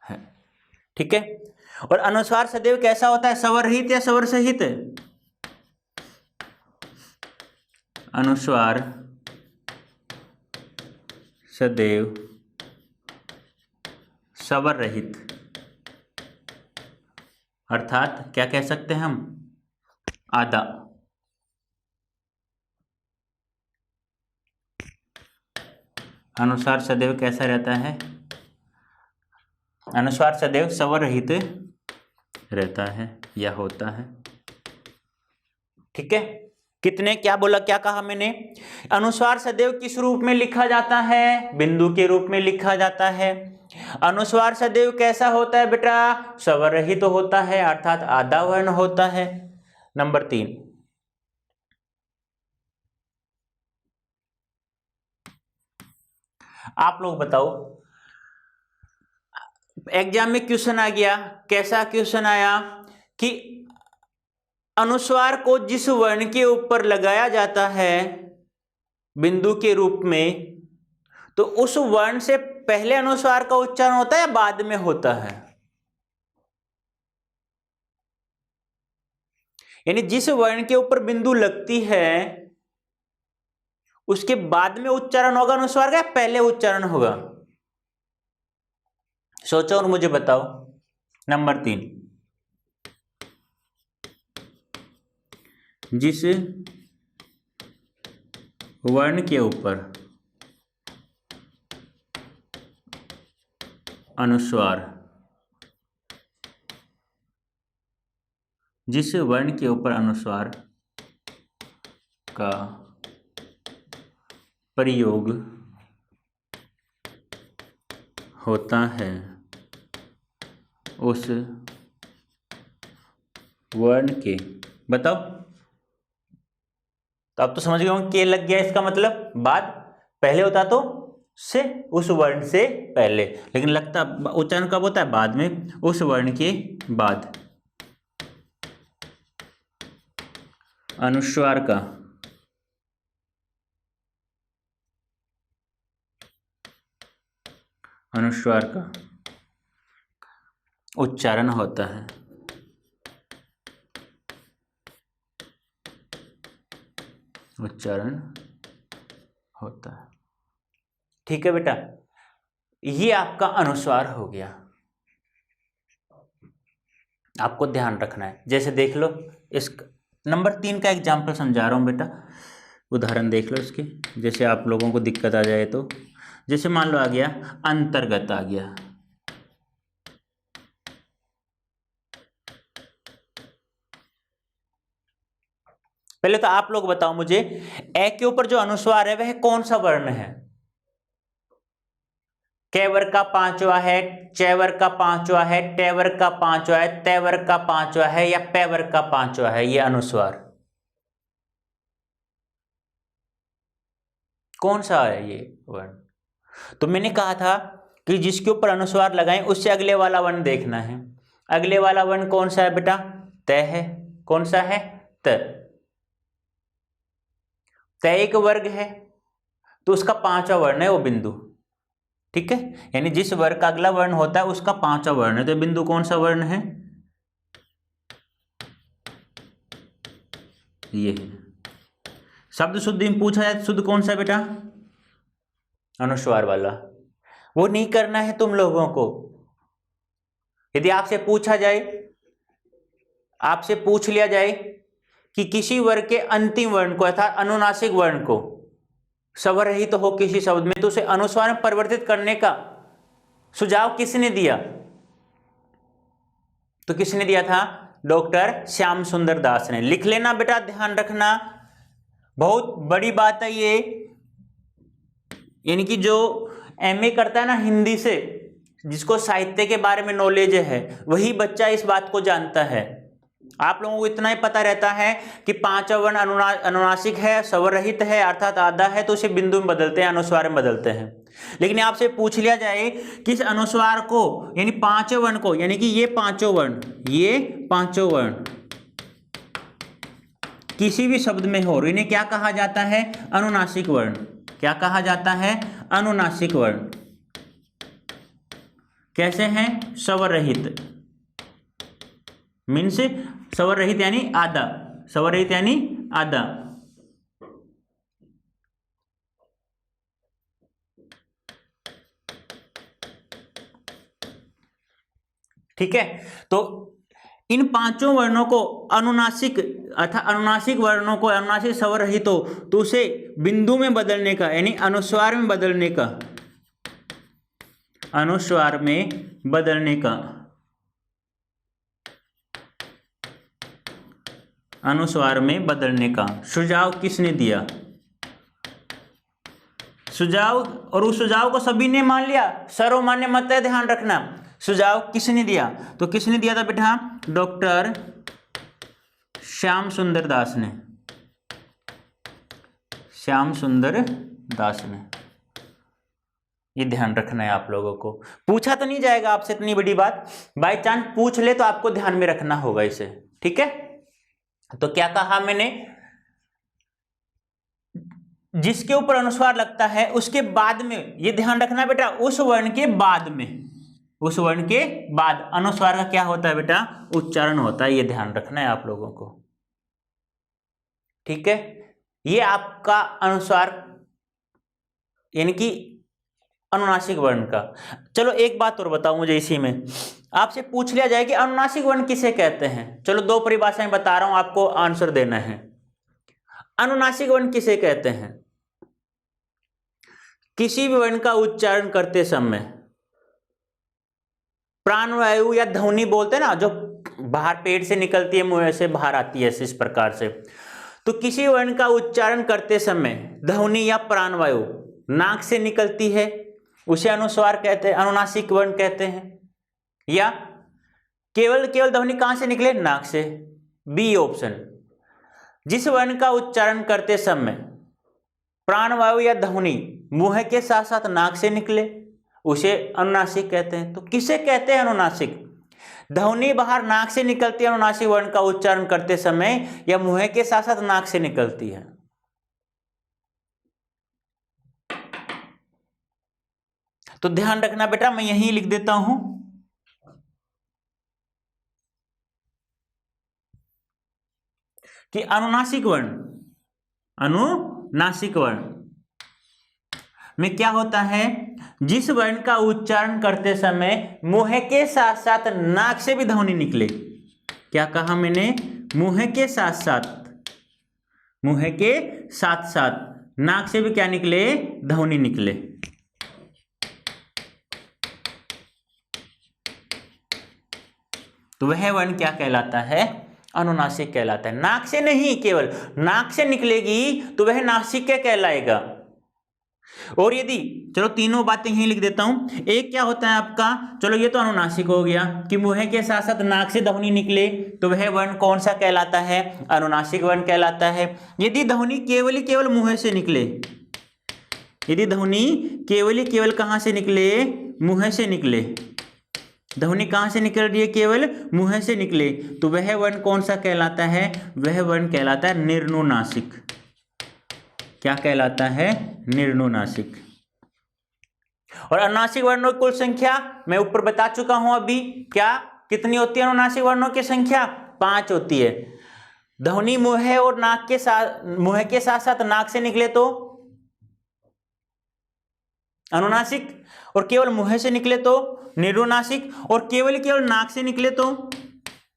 है, ठीक है। और अनुस्वार सदैव कैसा होता है, स्वर रहित या स्वर सहित, अनुस्वार सदैव स्वर रहित, अर्थात क्या कह सकते हैं हम, आधा। अनुस्वार सदैव कैसा रहता है, अनुस्वार सदैव स्वर रहित रहता है या होता है। ठीक है, कितने, क्या बोला, क्या कहा मैंने, अनुस्वार सदैव किस रूप में लिखा जाता है, बिंदु के रूप में लिखा जाता है। अनुस्वार सदैव कैसा होता है बेटा, स्वर रहित तो होता है, अर्थात आधा वर्ण होता है। नंबर 3, आप लोग बताओ, एग्जाम में क्वेश्चन आ गया, कैसा क्वेश्चन आया कि अनुस्वार को जिस वर्ण के ऊपर लगाया जाता है बिंदु के रूप में, तो उस वर्ण से पहले अनुस्वार का उच्चारण होता है या बाद में होता है, यानी जिस वर्ण के ऊपर बिंदु लगती है उसके बाद में उच्चारण होगा अनुस्वार का या पहले उच्चारण होगा, सोचो और मुझे बताओ। नंबर 3, जिस वर्ण के ऊपर अनुस्वार, जिस वर्ण के ऊपर अनुस्वार का प्रयोग होता है उस वर्ण के, बताओ, तो अब तो समझ गए होंगे, के लग गया इसका मतलब बाद, पहले होता तो से, उस वर्ण से पहले, लेकिन लगता उच्चारण कब होता है, बाद में, उस वर्ण के बाद अनुस्वार का उच्चारण होता है। उच्चारण होता है। ठीक है बेटा, ये आपका अनुस्वार हो गया, आपको ध्यान रखना है। जैसे देख लो, इस नंबर 3 का एग्जाम्पल समझा रहा हूं बेटा, उदाहरण देख लो इसके, जैसे आप लोगों को दिक्कत आ जाए तो, जैसे मान लो आ गया अंतर्गत, आ गया, पहले तो आप लोग बताओ मुझे, ए के ऊपर जो अनुस्वार है वह कौन सा वर्ण है, कै वर्ग का पांचवा है, च वर्ग का पांचवा है, टे वर्ग का पांचवा है, तय वर्ग का पांचवा है या पै वर्ग का पांचवा है, ये अनुस्वार कौन सा है ये वर्ण। तो मैंने कहा था कि जिसके ऊपर अनुस्वार लगाएं उससे अगले वाला वर्ण देखना है। अगले वाला वर्ण कौन सा है बेटा, तय है। कौन सा है, त। तय एक वर्ग है तो उसका पांचवा वर्ण है वो बिंदु। ठीक है, यानी जिस वर्ग का अगला वर्ण होता है उसका पांचवा वर्ण है, तो बिंदु कौन सा वर्ण है, ये है। शब्द शुद्ध में पूछा जाए शुद्ध कौन सा बेटा, अनुस्वार वाला। वो नहीं करना है तुम लोगों को। यदि आपसे पूछा जाए, आपसे पूछ लिया जाए कि किसी वर्ग के अंतिम वर्ण को अर्थात अनुनासिक वर्ण को स्वर रहित तो हो किसी शब्द में, तो उसे अनुस्वार में परिवर्तित करने का सुझाव किसने दिया, तो किसने दिया था, डॉक्टर श्याम सुंदर दास ने। लिख लेना बेटा, ध्यान रखना, बहुत बड़ी बात है ये। यानी कि जो एमए करता है ना हिंदी से, जिसको साहित्य के बारे में नॉलेज है, वही बच्चा इस बात को जानता है। आप लोगों को इतना ही पता रहता है कि पांचवा वर्ण अनुनासिक है, स्वर रहित है अर्थात आधा है, तो उसे बिंदु में बदलते हैं, अनुस्वार में बदलते हैं। लेकिन आपसे पूछ लिया जाए कि इस अनुस्वार को यानी पांचवें वर्ण को, यानी कि ये पांचों वर्ण किसी भी शब्द में हो, इन्हें क्या कहा जाता है, अनुनासिक वर्ण। क्या कहा जाता है, अनुनासिक वर्ण। कैसे हैं, स्वर रहित, मीन्स स्वर रहित यानी आधा, स्वर रहित यानी आधा। ठीक है, तो इन पांचों वर्णों को अनुनासिक अर्थात अनुनासिक वर्णों को अनुनासिक स्वर रहित हो तो उसे बिंदु में बदलने का यानी अनुस्वार में बदलने का, अनुस्वार में बदलने का, अनुस्वार में बदलने का सुझाव किसने दिया? सुझाव, और उस सुझाव को सभी ने मान लिया, सर्वमान्य मत है, ध्यान रखना। सुझाव किसने दिया? तो किसने दिया था बेटा? डॉक्टर श्याम सुंदर दास ने, श्याम सुंदर दास ने। ये ध्यान रखना है आप लोगों को। पूछा तो नहीं जाएगा आपसे इतनी बड़ी बात, बाई चांस पूछ ले तो आपको ध्यान में रखना होगा इसे, ठीक है। तो क्या कहा मैंने? जिसके ऊपर अनुस्वार लगता है उसके बाद में, ये ध्यान रखना बेटा, उस वर्ण के बाद में, उस वर्ण के बाद अनुस्वार का क्या होता है बेटा? उच्चारण होता है। ये ध्यान रखना है आप लोगों को, ठीक है। ये आपका अनुस्वार यानी कि अनुनासिक वर्ण का। चलो एक बात और बताओ मुझे, इसी में आपसे पूछ लिया जाए कि अनुनासिक वर्ण किसे कहते हैं। चलो दो परिभाषाएं बता रहा हूं, आपको आंसर देना है। अनुनासिक वर्ण किसे कहते हैं? किसी भी वर्ण का उच्चारण करते समय प्राणवायु या ध्वनि बोलते हैं ना, जो बाहर पेट से निकलती है, मुंह से बाहर आती है, इस प्रकार से। तो किसी वर्ण का उच्चारण करते समय ध्वनि या प्राणवायु नाक से निकलती है, उसे अनुस्वार कहते हैं, अनुनासिक वर्ण कहते हैं। या केवल ध्वनि कहां से निकले? नाक से। B option. जिस वर्ण का उच्चारण करते समय प्राणवायु या ध्वनि मुंह के साथ साथ नाक से निकले, उसे अनुनासिक कहते हैं। तो किसे कहते हैं अनुनासिक? ध्वनि बाहर नाक से निकलती है अनुनासिक वर्ण का उच्चारण करते समय, या मुंह के साथ साथ नाक से निकलती है। तो ध्यान रखना बेटा, मैं यहीं लिख देता हूं कि अनुनासिक वर्ण, अनुनासिक वर्ण में क्या होता है? जिस वर्ण का उच्चारण करते समय मुंह के साथ साथ नाक से भी ध्वनि निकले। क्या कहा मैंने? मुंह के साथ साथ, मुंह के साथ साथ नाक से भी क्या निकले? ध्वनि निकले। तो वह वर्ण क्या कहलाता है? अनुनासिक कहलाता है। नाक से नहीं, केवल नाक से निकलेगी तो वह नासिक कहलाएगा। और यदि, चलो तीनों बातें यहीं लिख देता हूं। एक क्या होता है आपका, चलो ये तो अनुनासिक हो गया कि मुंह के साथ साथ नाक से ध्वनि निकले, तो वह वर्ण कौन सा कहलाता है? अनुनासिक वर्ण कहलाता है। यदि ध्वनि केवल मुंह से निकले, यदि ध्वनि केवल कहां से निकले? मुंह से निकले। ध्वनि कहां से निकल रही है? केवल मुंह से निकले, तो वह वर्ण कौन सा कहलाता है? वह वर्ण कहलाता है निर्नुनासिक। क्या कहलाता है? निर्नुनासिक। और अनुनासिक वर्णों की कुल संख्या मैं ऊपर बता चुका हूं अभी। क्या कितनी होती है अनुनासिक वर्णों की संख्या? 5 होती है। ध्वनि मुंह और नाक के साथ, मुंह के साथ साथ नाक से निकले तो अनुनासिक, और केवल मुंह से निकले तो निर्नुनासिक, और केवल नाक से निकले तो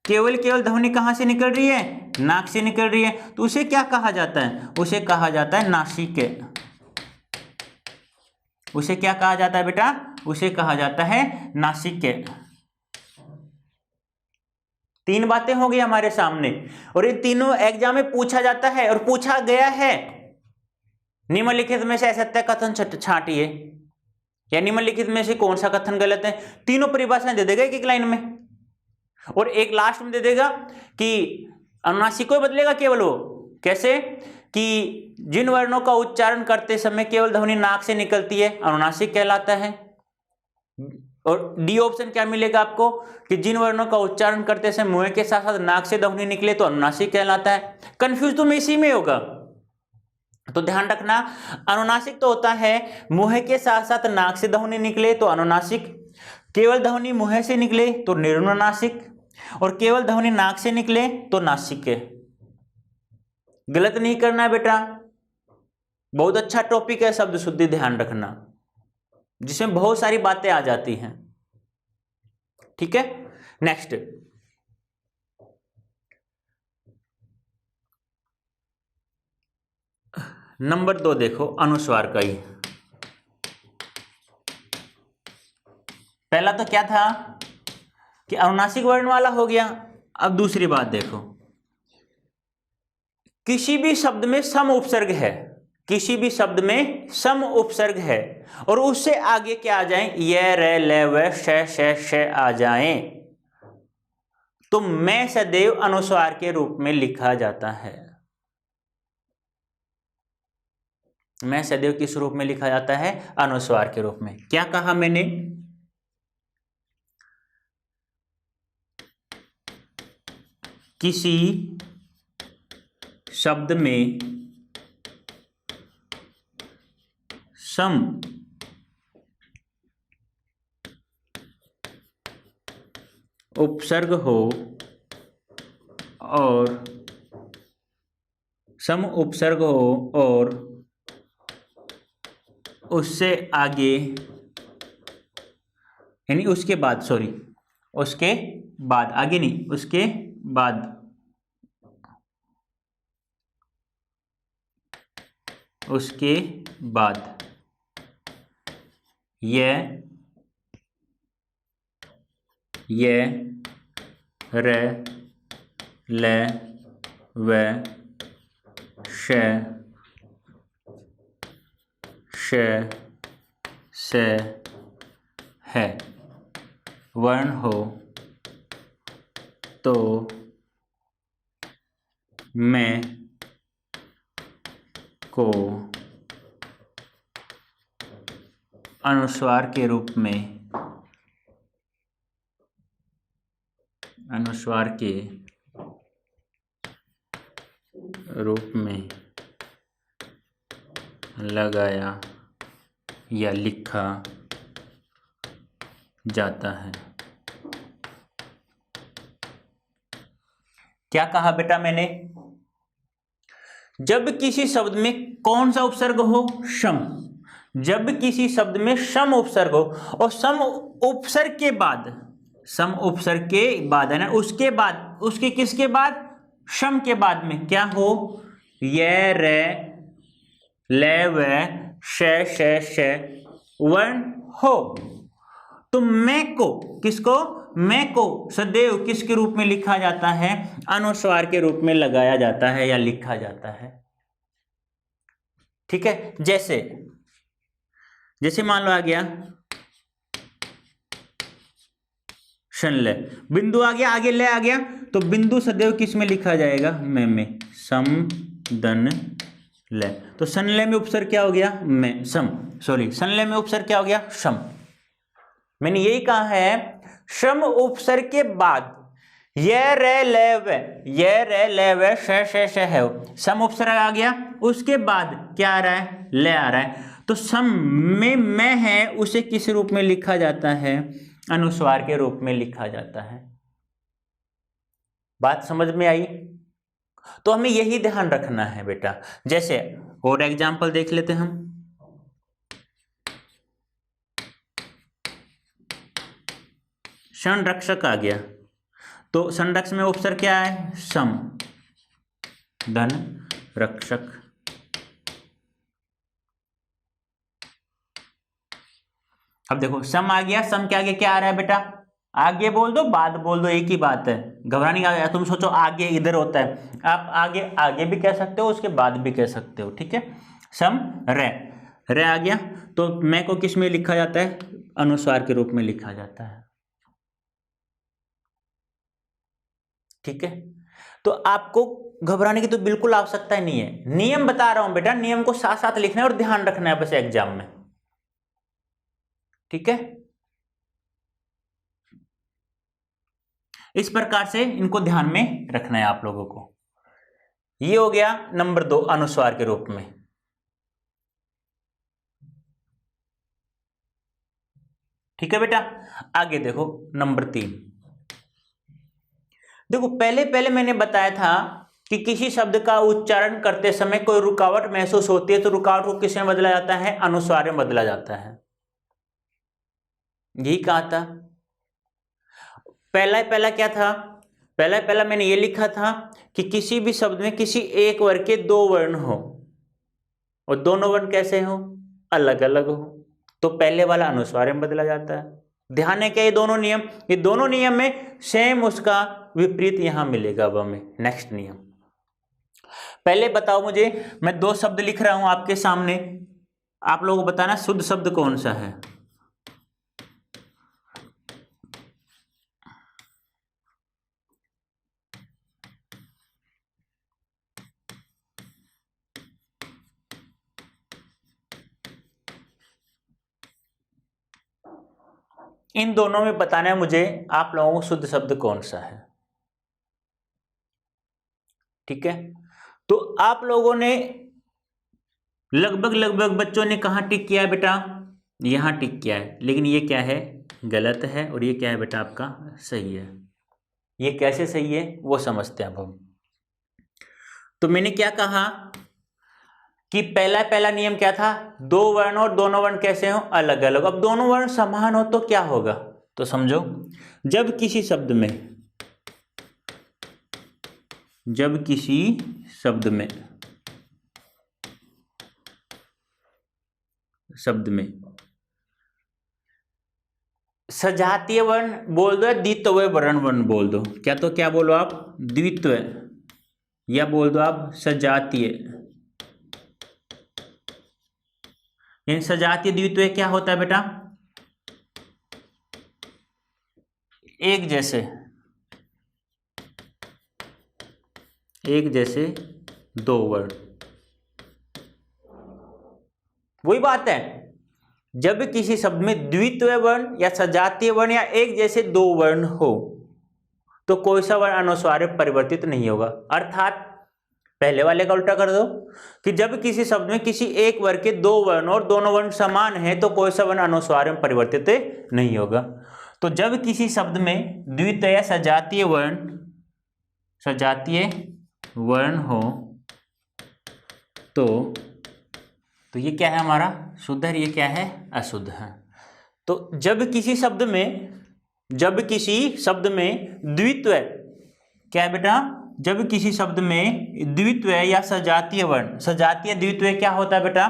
केवल ध्वनि कहां से निकल रही है? नाक से निकल रही है, तो उसे क्या कहा जाता है? उसे कहा जाता है नासिक। उसे क्या कहा जाता है बेटा? उसे कहा जाता है नासिक। 3 बातें हो गई हमारे सामने, और इन तीनों एग्जाम में पूछा जाता है और पूछा गया है। निम्नलिखित में से असत्य कथन छांटिए, या निम्नलिखित में से कौन सा कथन गलत है? तीनों परिभाषाएं दे देगा एक लाइन में, और एक लास्ट में दे देगा कि अनुनासिक को बदलेगा केवल वो। कैसे? कि जिन वर्णों का उच्चारण करते समय केवल ध्वनि नाक से निकलती है, अनुनासिक कहलाता है। और डी ऑप्शन क्या मिलेगा आपको? कि जिन वर्णों का उच्चारण करते समय मुंह के साथ साथ नाक से ध्वनि निकले तो अनुनासिक कहलाता है। कंफ्यूज तो इसी में होगा, तो ध्यान रखना। अनुनासिक तो होता है मुंह के साथ साथ नाक से ध्वनि निकले तो अनुनासिक, केवल ध्वनि मुंह से निकले तो निर्नुनासिक, और केवल ध्वनि नाक से निकले तो नासिक है। गलत नहीं करना है बेटा। बहुत अच्छा टॉपिक है शब्द शुद्धि, ध्यान रखना, जिसमें बहुत सारी बातें आ जाती हैं। ठीक है, नेक्स्ट नंबर 2 देखो अनुस्वार का ही। पहला तो क्या था कि अनुनासिक वर्ण वाला हो गया। अब दूसरी बात देखो, किसी भी शब्द में सम उपसर्ग है, किसी भी शब्द में सम उपसर्ग है और उससे आगे क्या आ जाए, ये रे ले व श आ जाए, तो मैं सदैव अनुस्वार के रूप में लिखा जाता है। मैं सदैव किस रूप में लिखा जाता है, अनुस्वार के रूप में। क्या कहा मैंने, किसी शब्द में सम उपसर्ग हो और सम उपसर्ग हो और उससे आगे यानी उसके बाद, सॉरी उसके बाद, आगे नहीं उसके बाद, उसके बाद ये रे ले व श से है वर्ण हो तो मैं को अनुस्वार के रूप में, अनुस्वार के रूप में लगाया या लिखा जाता है। क्या कहा बेटा मैंने, जब किसी शब्द में कौन सा उपसर्ग हो, सम, जब किसी शब्द में सम उपसर्ग हो और सम उपसर्ग के बाद, सम उपसर्ग के बाद है ना, उसके बाद, उसके किसके बाद, सम के बाद में क्या हो, ये रे ले व श वर्ण हो, तो मैं को, किसको, मैं को सदैव किसके रूप में लिखा जाता है, अनुस्वार के रूप में लगाया जाता है या लिखा जाता है। ठीक है, जैसे जैसे मान लो आ गया शनले, बिंदु आ गया, आगे ले आ गया, तो बिंदु सदैव किस में लिखा जाएगा, में सम दन ले, तो सनले में उपसर्ग क्या हो गया, में सम, सॉरी सनले में उपसर्ग क्या हो गया, सम। मैंने यही कहा है, सम उपसर्ग के बाद ये रे ले वे श है, सम उपसर्ग आ गया, उसके बाद क्या आ रहा है, ले आ रहा है, तो सम में मैं है उसे किस रूप में लिखा जाता है, अनुस्वार के रूप में लिखा जाता है। बात समझ में आई, तो हमें यही ध्यान रखना है बेटा। जैसे और एग्जांपल देख लेते हैं हम, संरक्षक आ गया, तो संरक्षक में उपसर्ग क्या है, सम धन रक्षक, अब देखो सम आ गया, सम के आगे क्या आ रहा है बेटा, आगे बोल दो बाद बोल दो, एक ही बात है, घबराने का, तुम सोचो आगे इधर होता है, आप आगे आगे भी कह सकते हो, उसके बाद भी कह सकते हो। ठीक है, सम रे आ गया, तो मैं को किस में लिखा जाता है, अनुस्वार के रूप में लिखा जाता है। ठीक है, तो आपको घबराने की तो बिल्कुल आवश्यकता ही नहीं है, नियम बता रहा हूं बेटा, नियम को साथ साथ लिखना है और ध्यान रखना है बस एग्जाम में। ठीक है, इस प्रकार से इनको ध्यान में रखना है आप लोगों को। ये हो गया नंबर 2 अनुस्वार के रूप में। ठीक है बेटा, आगे देखो नंबर 3। देखो पहले मैंने बताया था कि किसी शब्द का उच्चारण करते समय कोई रुकावट महसूस होती है तो रुकावट को किस में बदला जाता है, अनुस्वार में बदला जाता है। यही कहा था। पहला क्या था, पहला मैंने ये लिखा था कि किसी भी शब्द में किसी एक वर्ग के 2 वर्ण हो, और दोनों वर्ण कैसे हो, अलग अलग हो, तो पहले वाला अनुस्वार में बदला जाता है। ध्यान है क्या ये दोनों नियम में सेम उसका विपरीत यहां मिलेगा अब हमें। नेक्स्ट नियम, पहले बताओ मुझे, मैं दो शब्द लिख रहा हूं आपके सामने, आप लोगों को बताना शुद्ध शब्द कौन सा है। इन दोनों में बताना है मुझे आप लोगों को शुद्ध शब्द कौन सा है। ठीक है, तो आप लोगों ने लगभग बच्चों ने कहां टिक किया है बेटा, यहां टिक किया है, लेकिन ये क्या है, गलत है, और ये क्या है बेटा आपका सही है। ये कैसे सही है वो समझते हैं अब हम। तो मैंने क्या कहा कि पहला नियम क्या था, दो वर्ण और दोनों वर्ण कैसे हो, अलग अलग। अब दोनों वर्ण समान हो तो क्या होगा, तो समझो, जब किसी शब्द में सजातीय वर्ण बोल दो या द्वित्वय वर्ण बोल दो, क्या तो क्या बोलो आप, द्वित्वय, या बोल दो आप सजातीय। यानी सजातीय द्वित्वय क्या होता है बेटा, एक जैसे दो वर्ण। वही बात है, जब किसी शब्द में द्वित्वय वर्ण या सजातीय वर्ण या एक जैसे दो वर्ण हो तो कोई सा वर्ण अनुस्वार में परिवर्तित नहीं होगा। अर्थात पहले वाले का उल्टा कर दो कि जब किसी शब्द में किसी एक वर्ग के दो वर्ण और दोनों वर्ण समान है तो कोई सा वर्ण अनुस्वार में परिवर्तित नहीं होगा। तो जब किसी शब्द में द्वित्वय या सजातीय वर्ण हो तो ये क्या है हमारा शुद्ध है, ये क्या है अशुद्ध है। तो जब किसी शब्द में द्वित्वय क्या है बेटा, जब किसी शब्द में द्वित्वय या सजातीय द्वित्वय क्या होता है बेटा,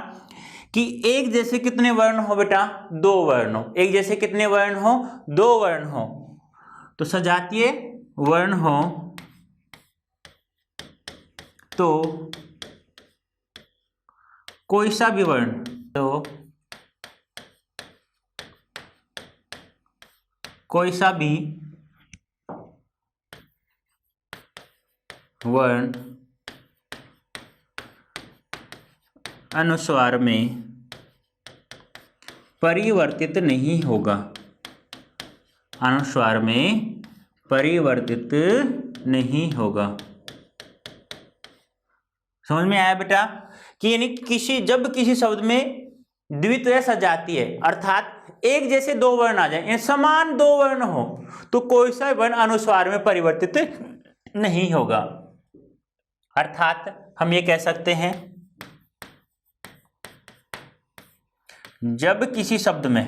कि एक जैसे कितने वर्ण हो बेटा, दो वर्ण हो। एक जैसे कितने वर्ण हो, दो वर्ण हो। तो सजातीय वर्ण हो तो कोई सा भी वर्ण, तो कोई सा भी वर्ण अनुस्वार में परिवर्तित नहीं होगा, अनुस्वार में परिवर्तित नहीं होगा। समझ में आया बेटा, कि यानी जब किसी शब्द में द्वित्वय सजातीय है, अर्थात एक जैसे दो वर्ण आ जाए, समान दो वर्ण हो, तो कोई सा वर्ण अनुस्वार में परिवर्तित नहीं होगा। अर्थात हम ये कह सकते हैं, जब किसी शब्द में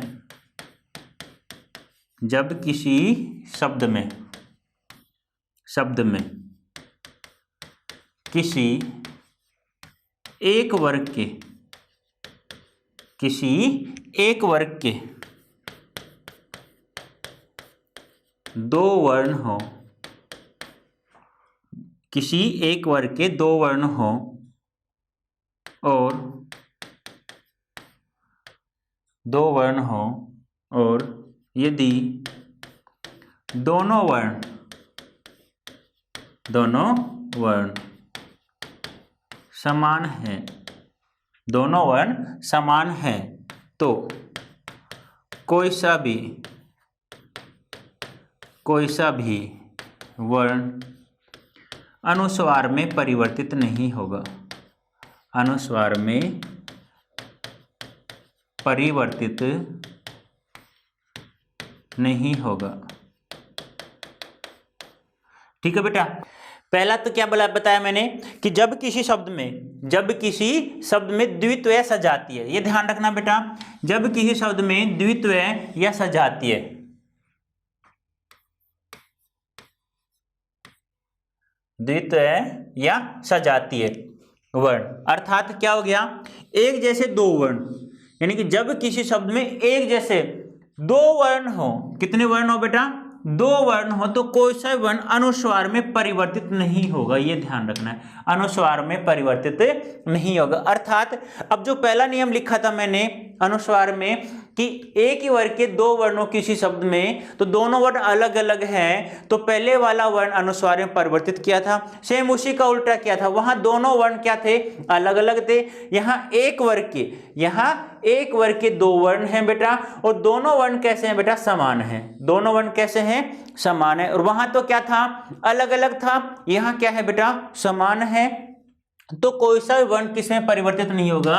किसी एक वर्ग के दो वर्ण हो, किसी एक वर्ग के दो वर्ण हो और यदि दोनों वर्ण समान हैं, तो कोई सा भी वर्ण अनुस्वार में परिवर्तित नहीं होगा, अनुस्वार में परिवर्तित नहीं होगा। ठीक है बेटा, पहला तो क्या बताया मैंने कि जब किसी शब्द में द्वित्वय सजातीय है, ये ध्यान रखना बेटा, जब किसी शब्द में द्वित्वय या सजातीय वर्ण, अर्थात क्या हो गया, एक जैसे दो वर्ण, यानी कि जब किसी शब्द में एक जैसे दो वर्ण हो, कितने वर्ण हो बेटा, दो वर्ण हो, तो कोई सा वर्ण अनुस्वार में परिवर्तित नहीं होगा, ये ध्यान रखना है, अनुस्वार में परिवर्तित नहीं होगा। अर्थात अब जो पहला नियम लिखा था मैंने अनुस्वार में कि एक ही वर्ग के दो वर्णों किसी शब्द में, तो दोनों वर्ण अलग अलग हैं, तो पहले वाला वर्ण अनुस्वार में परिवर्तित किया था। सेम उसी का उल्टा किया था, वहां दोनों वर्ण क्या थे, अलग अलग थे। यहाँ एक वर्ग के दो वर्ण हैं बेटा, और दोनों वर्ण कैसे हैं बेटा, समान हैं। दोनों वर्ण कैसे हैं, समान है। और वहां तो क्या था, अलग अलग था, यहाँ क्या है बेटा, समान है। तो कोई सा वर्ण किसमें परिवर्तित नहीं होगा,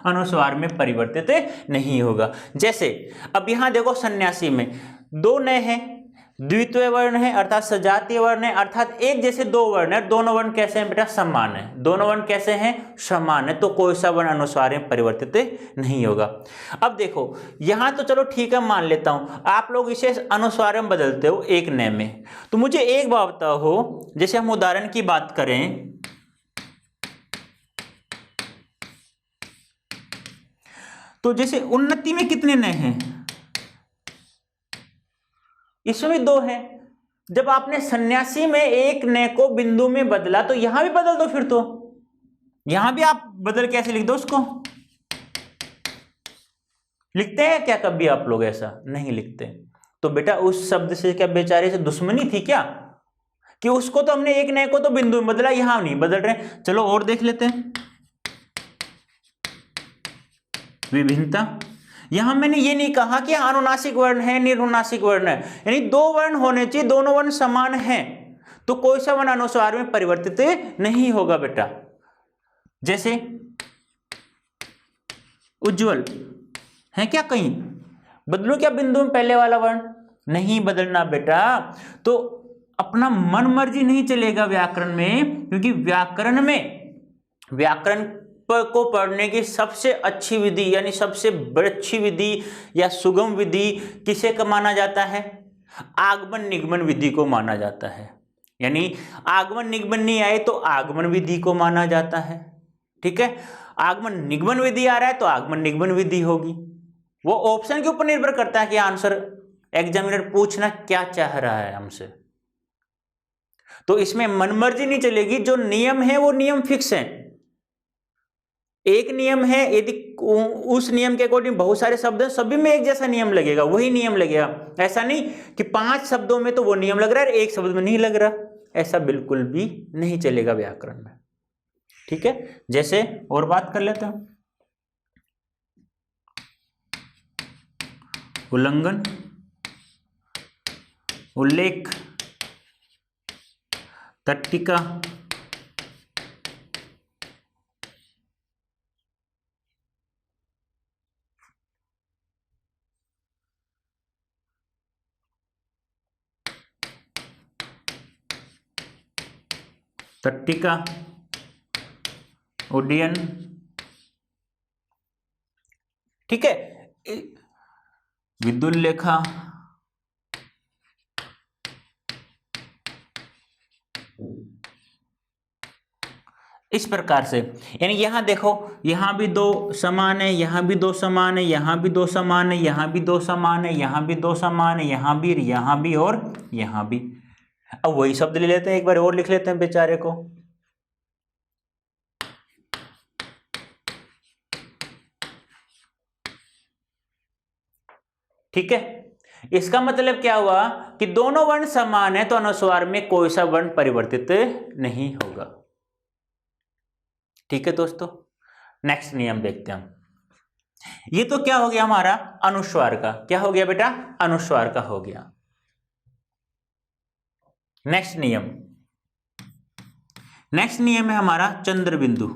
अनुस्वार में परिवर्तित नहीं होगा। जैसे अब यहां देखो सन्यासी में दो नए हैं, द्वितीय वर्ण है अर्थात सजातीय वर्ण है, अर्थात एक जैसे दो वर्ण है, दोनों वर्ण कैसे हैं बेटा, समान है। दोनों वर्ण कैसे हैं, समान है, तो कोई सा वर्ण अनुस्वार में परिवर्तित नहीं होगा। अब देखो यहां तो चलो ठीक है, मान लेता हूं आप लोग इसे अनुस्वार में बदलते हो एक नए में, तो मुझे एक बात बताओ, जैसे हम उदाहरण की बात करें, तो जैसे उन्नति में कितने नए हैं, इसमें भी दो हैं। जब आपने सन्यासी में एक नए को बिंदु में बदला, तो यहां भी बदल दो, फिर तो यहां भी आप बदल कैसे लिख दो उसको, लिखते हैं क्या कभी आप लोग, ऐसा नहीं लिखते। तो बेटा उस शब्द से क्या बेचारे से दुश्मनी थी क्या, कि उसको तो हमने एक नए को तो बिंदु में बदला, यहां नहीं बदल रहे। चलो और देख लेते हैं, विभिन्नता। यहां मैंने ये नहीं कहा कि अनुनासिक वर्ण है निरनुनासिक वर्ण है, यानी दो वर्ण होने चाहिए, दोनों वर्ण समान हैं, तो कोई सा वर्ण अनुस्वार में परिवर्तित नहीं होगा बेटा। जैसे उज्जवल है क्या, कहीं बदलू क्या बिंदु में पहले वाला वर्ण, नहीं बदलना बेटा। तो अपना मन मर्जी नहीं चलेगा व्याकरण में, क्योंकि व्याकरण को पढ़ने की सबसे अच्छी विधि, यानी सबसे अच्छी विधि या सुगम विधि किसे का माना जाता है, आगमन निगमन विधि को माना जाता है। यानी आगमन निगमन नहीं आए तो आगमन विधि को माना जाता है, ठीक है। आगमन निगमन विधि आ रहा है तो आगमन निगमन विधि होगी। वो ऑप्शन के ऊपर निर्भर करता है कि आंसर एग्जामिनर पूछना क्या चाह रहा है हमसे। तो इसमें मनमर्जी नहीं चलेगी, जो नियम है वो नियम फिक्स है। एक नियम है, यदि उस नियम के अकॉर्डिंग बहुत सारे शब्द हैं, सभी में एक जैसा नियम लगेगा, वही नियम लगेगा। ऐसा नहीं कि 5 शब्दों में तो वो नियम लग रहा है, एक शब्द में नहीं लग रहा, ऐसा बिल्कुल भी नहीं चलेगा व्याकरण में, ठीक है। जैसे और बात कर लेते हैं, उल्लंघन, उल्लेख, तट्टिका, तट्टिका, उड्डयन, ठीक है, विदुल्लेखा, इस प्रकार से। यानी यहां देखो, यहां भी दो समान है, यहां भी दो समान है, यहां भी दो समान है, यहां भी दो समान है, यहां भी दो समान है, यहां भी और यहां भी। अब वही शब्द ले लेते हैं, एक बार और लिख लेते हैं बेचारे को, ठीक है। इसका मतलब क्या हुआ कि दोनों वर्ण समान है, तो अनुस्वार में कोई सा वर्ण परिवर्तित नहीं होगा, ठीक है दोस्तों। नेक्स्ट नियम देखते हैं हम। ये तो क्या हो गया हमारा अनुस्वार का, क्या हो गया बेटा, अनुस्वार का हो गया। नेक्स्ट नियम है हमारा चंद्र बिंदु।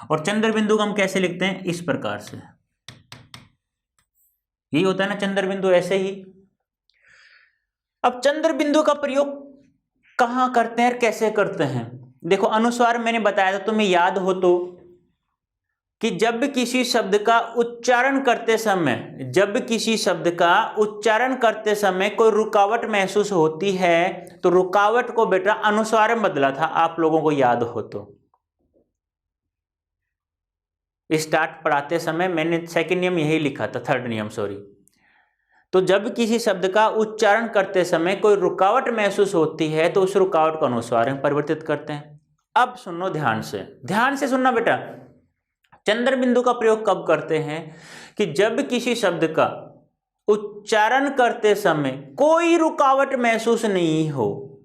और चंद्र बिंदु को हम कैसे लिखते हैं, इस प्रकार से, यही होता है ना चंद्र बिंदु, ऐसे ही। अब चंद्र बिंदु का प्रयोग कहां करते हैं और कैसे करते हैं, देखो अनुस्वार मैंने बताया था, तुम्हें याद हो तो कि जब किसी शब्द का उच्चारण करते समय कोई रुकावट महसूस होती है, तो रुकावट को बेटा अनुस्वार में बदला था, आप लोगों को याद हो तो। स्टार्ट पढ़ाते समय मैंने सेकंड नियम यही लिखा था, थर्ड नियम सॉरी। तो जब किसी शब्द का उच्चारण करते समय कोई रुकावट महसूस होती है तो उस रुकावट को अनुस्वार में परिवर्तित करते हैं। अब सुनो ध्यान से सुनना बेटा। चंद्र बिंदु का प्रयोग कब करते हैं? कि जब किसी शब्द का उच्चारण करते समय कोई रुकावट महसूस नहीं हो,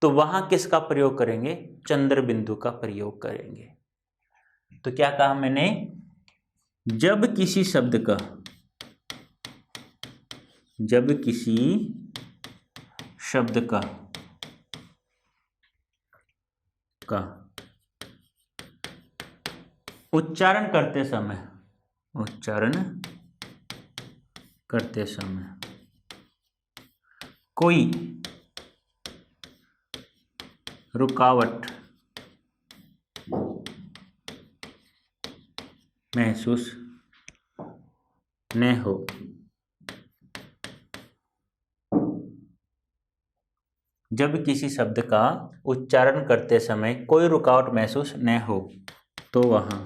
तो वहां किसका प्रयोग करेंगे? चंद्र बिंदु का प्रयोग करेंगे। तो क्या कहा मैंने? जब किसी शब्द का उच्चारण करते समय कोई रुकावट महसूस न हो, जब किसी शब्द का उच्चारण करते समय कोई रुकावट महसूस न हो, तो वहां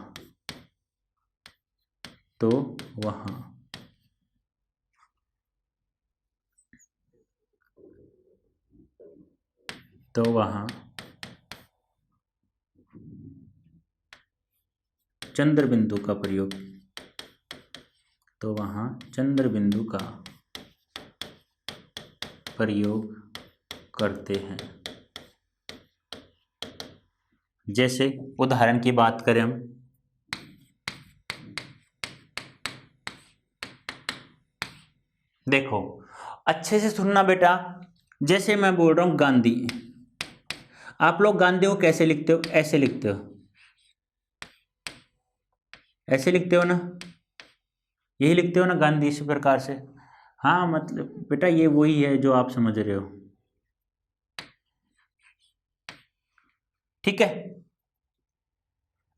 चंद्र बिंदु का प्रयोग करते हैं। जैसे उदाहरण की बात करें हम, देखो अच्छे से सुनना बेटा। जैसे मैं बोल रहा हूं गांधी, आप लोग गांधी को कैसे लिखते हो? ऐसे लिखते हो, ऐसे लिखते हो ना, यही लिखते हो ना गांधी, इसी प्रकार से। हाँ मतलब बेटा ये वही है जो आप समझ रहे हो, ठीक है।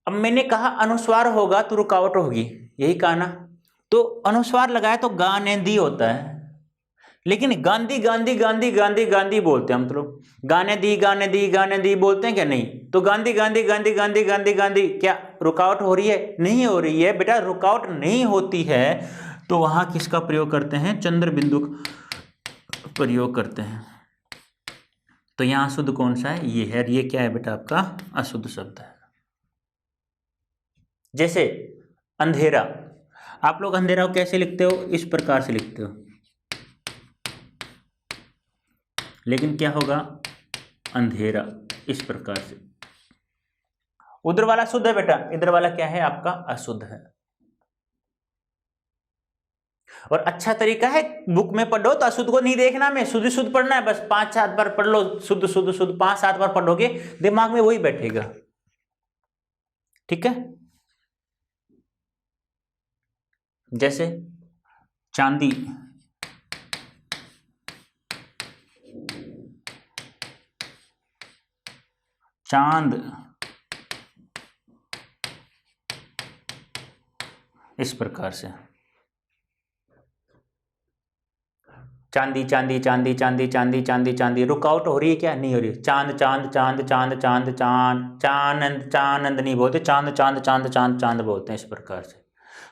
अब मैंने कहा अनुस्वार होगा तो रुकावट होगी, यही कहा ना। तो अनुस्वार लगाया तो गानेंदी होता है, लेकिन गांधी गांधी गांधी गांधी गांधी बोलते हैं हम तो लोग। गाने दी बोलते हैं क्या? नहीं। तो गांधी गांधी गांधी गांधी गांधी गांधी, क्या रुकावट हो रही है? नहीं हो रही है बेटा। रुकावट नहीं होती है तो वहां किसका प्रयोग करते हैं? चंद्र बिंदु का प्रयोग करते हैं। तो यहां शुद्ध कौन सा है? ये है। ये क्या है बेटा? आपका अशुद्ध शब्द है। जैसे अंधेरा, आप लोग अंधेरा को कैसे लिखते हो? इस प्रकार से लिखते हो, लेकिन क्या होगा? अंधेरा इस प्रकार से। उधर वाला शुद्ध है बेटा, इधर वाला क्या है? आपका अशुद्ध है। और अच्छा तरीका है, बुक में पढ़ो तो अशुद्ध को नहीं देखना, में शुद्ध शुद्ध पढ़ना है। बस 5-7 बार पढ़ लो, शुद्ध शुद्ध शुद्ध 5-7 बार पढ़ोगे, दिमाग में वही बैठेगा, ठीक है। जैसे चांदी, चांद, इस प्रकार से। चांदी चांदी चांदी चांदी चांदी चांदी चांदी, रुकावट हो रही है क्या? नहीं हो रही। चांद चांद चांद चांद चांद चांद, चानंद चानंद नहीं बोलते, चांद चांद चांद चांद चांद बोलते हैं, इस प्रकार से।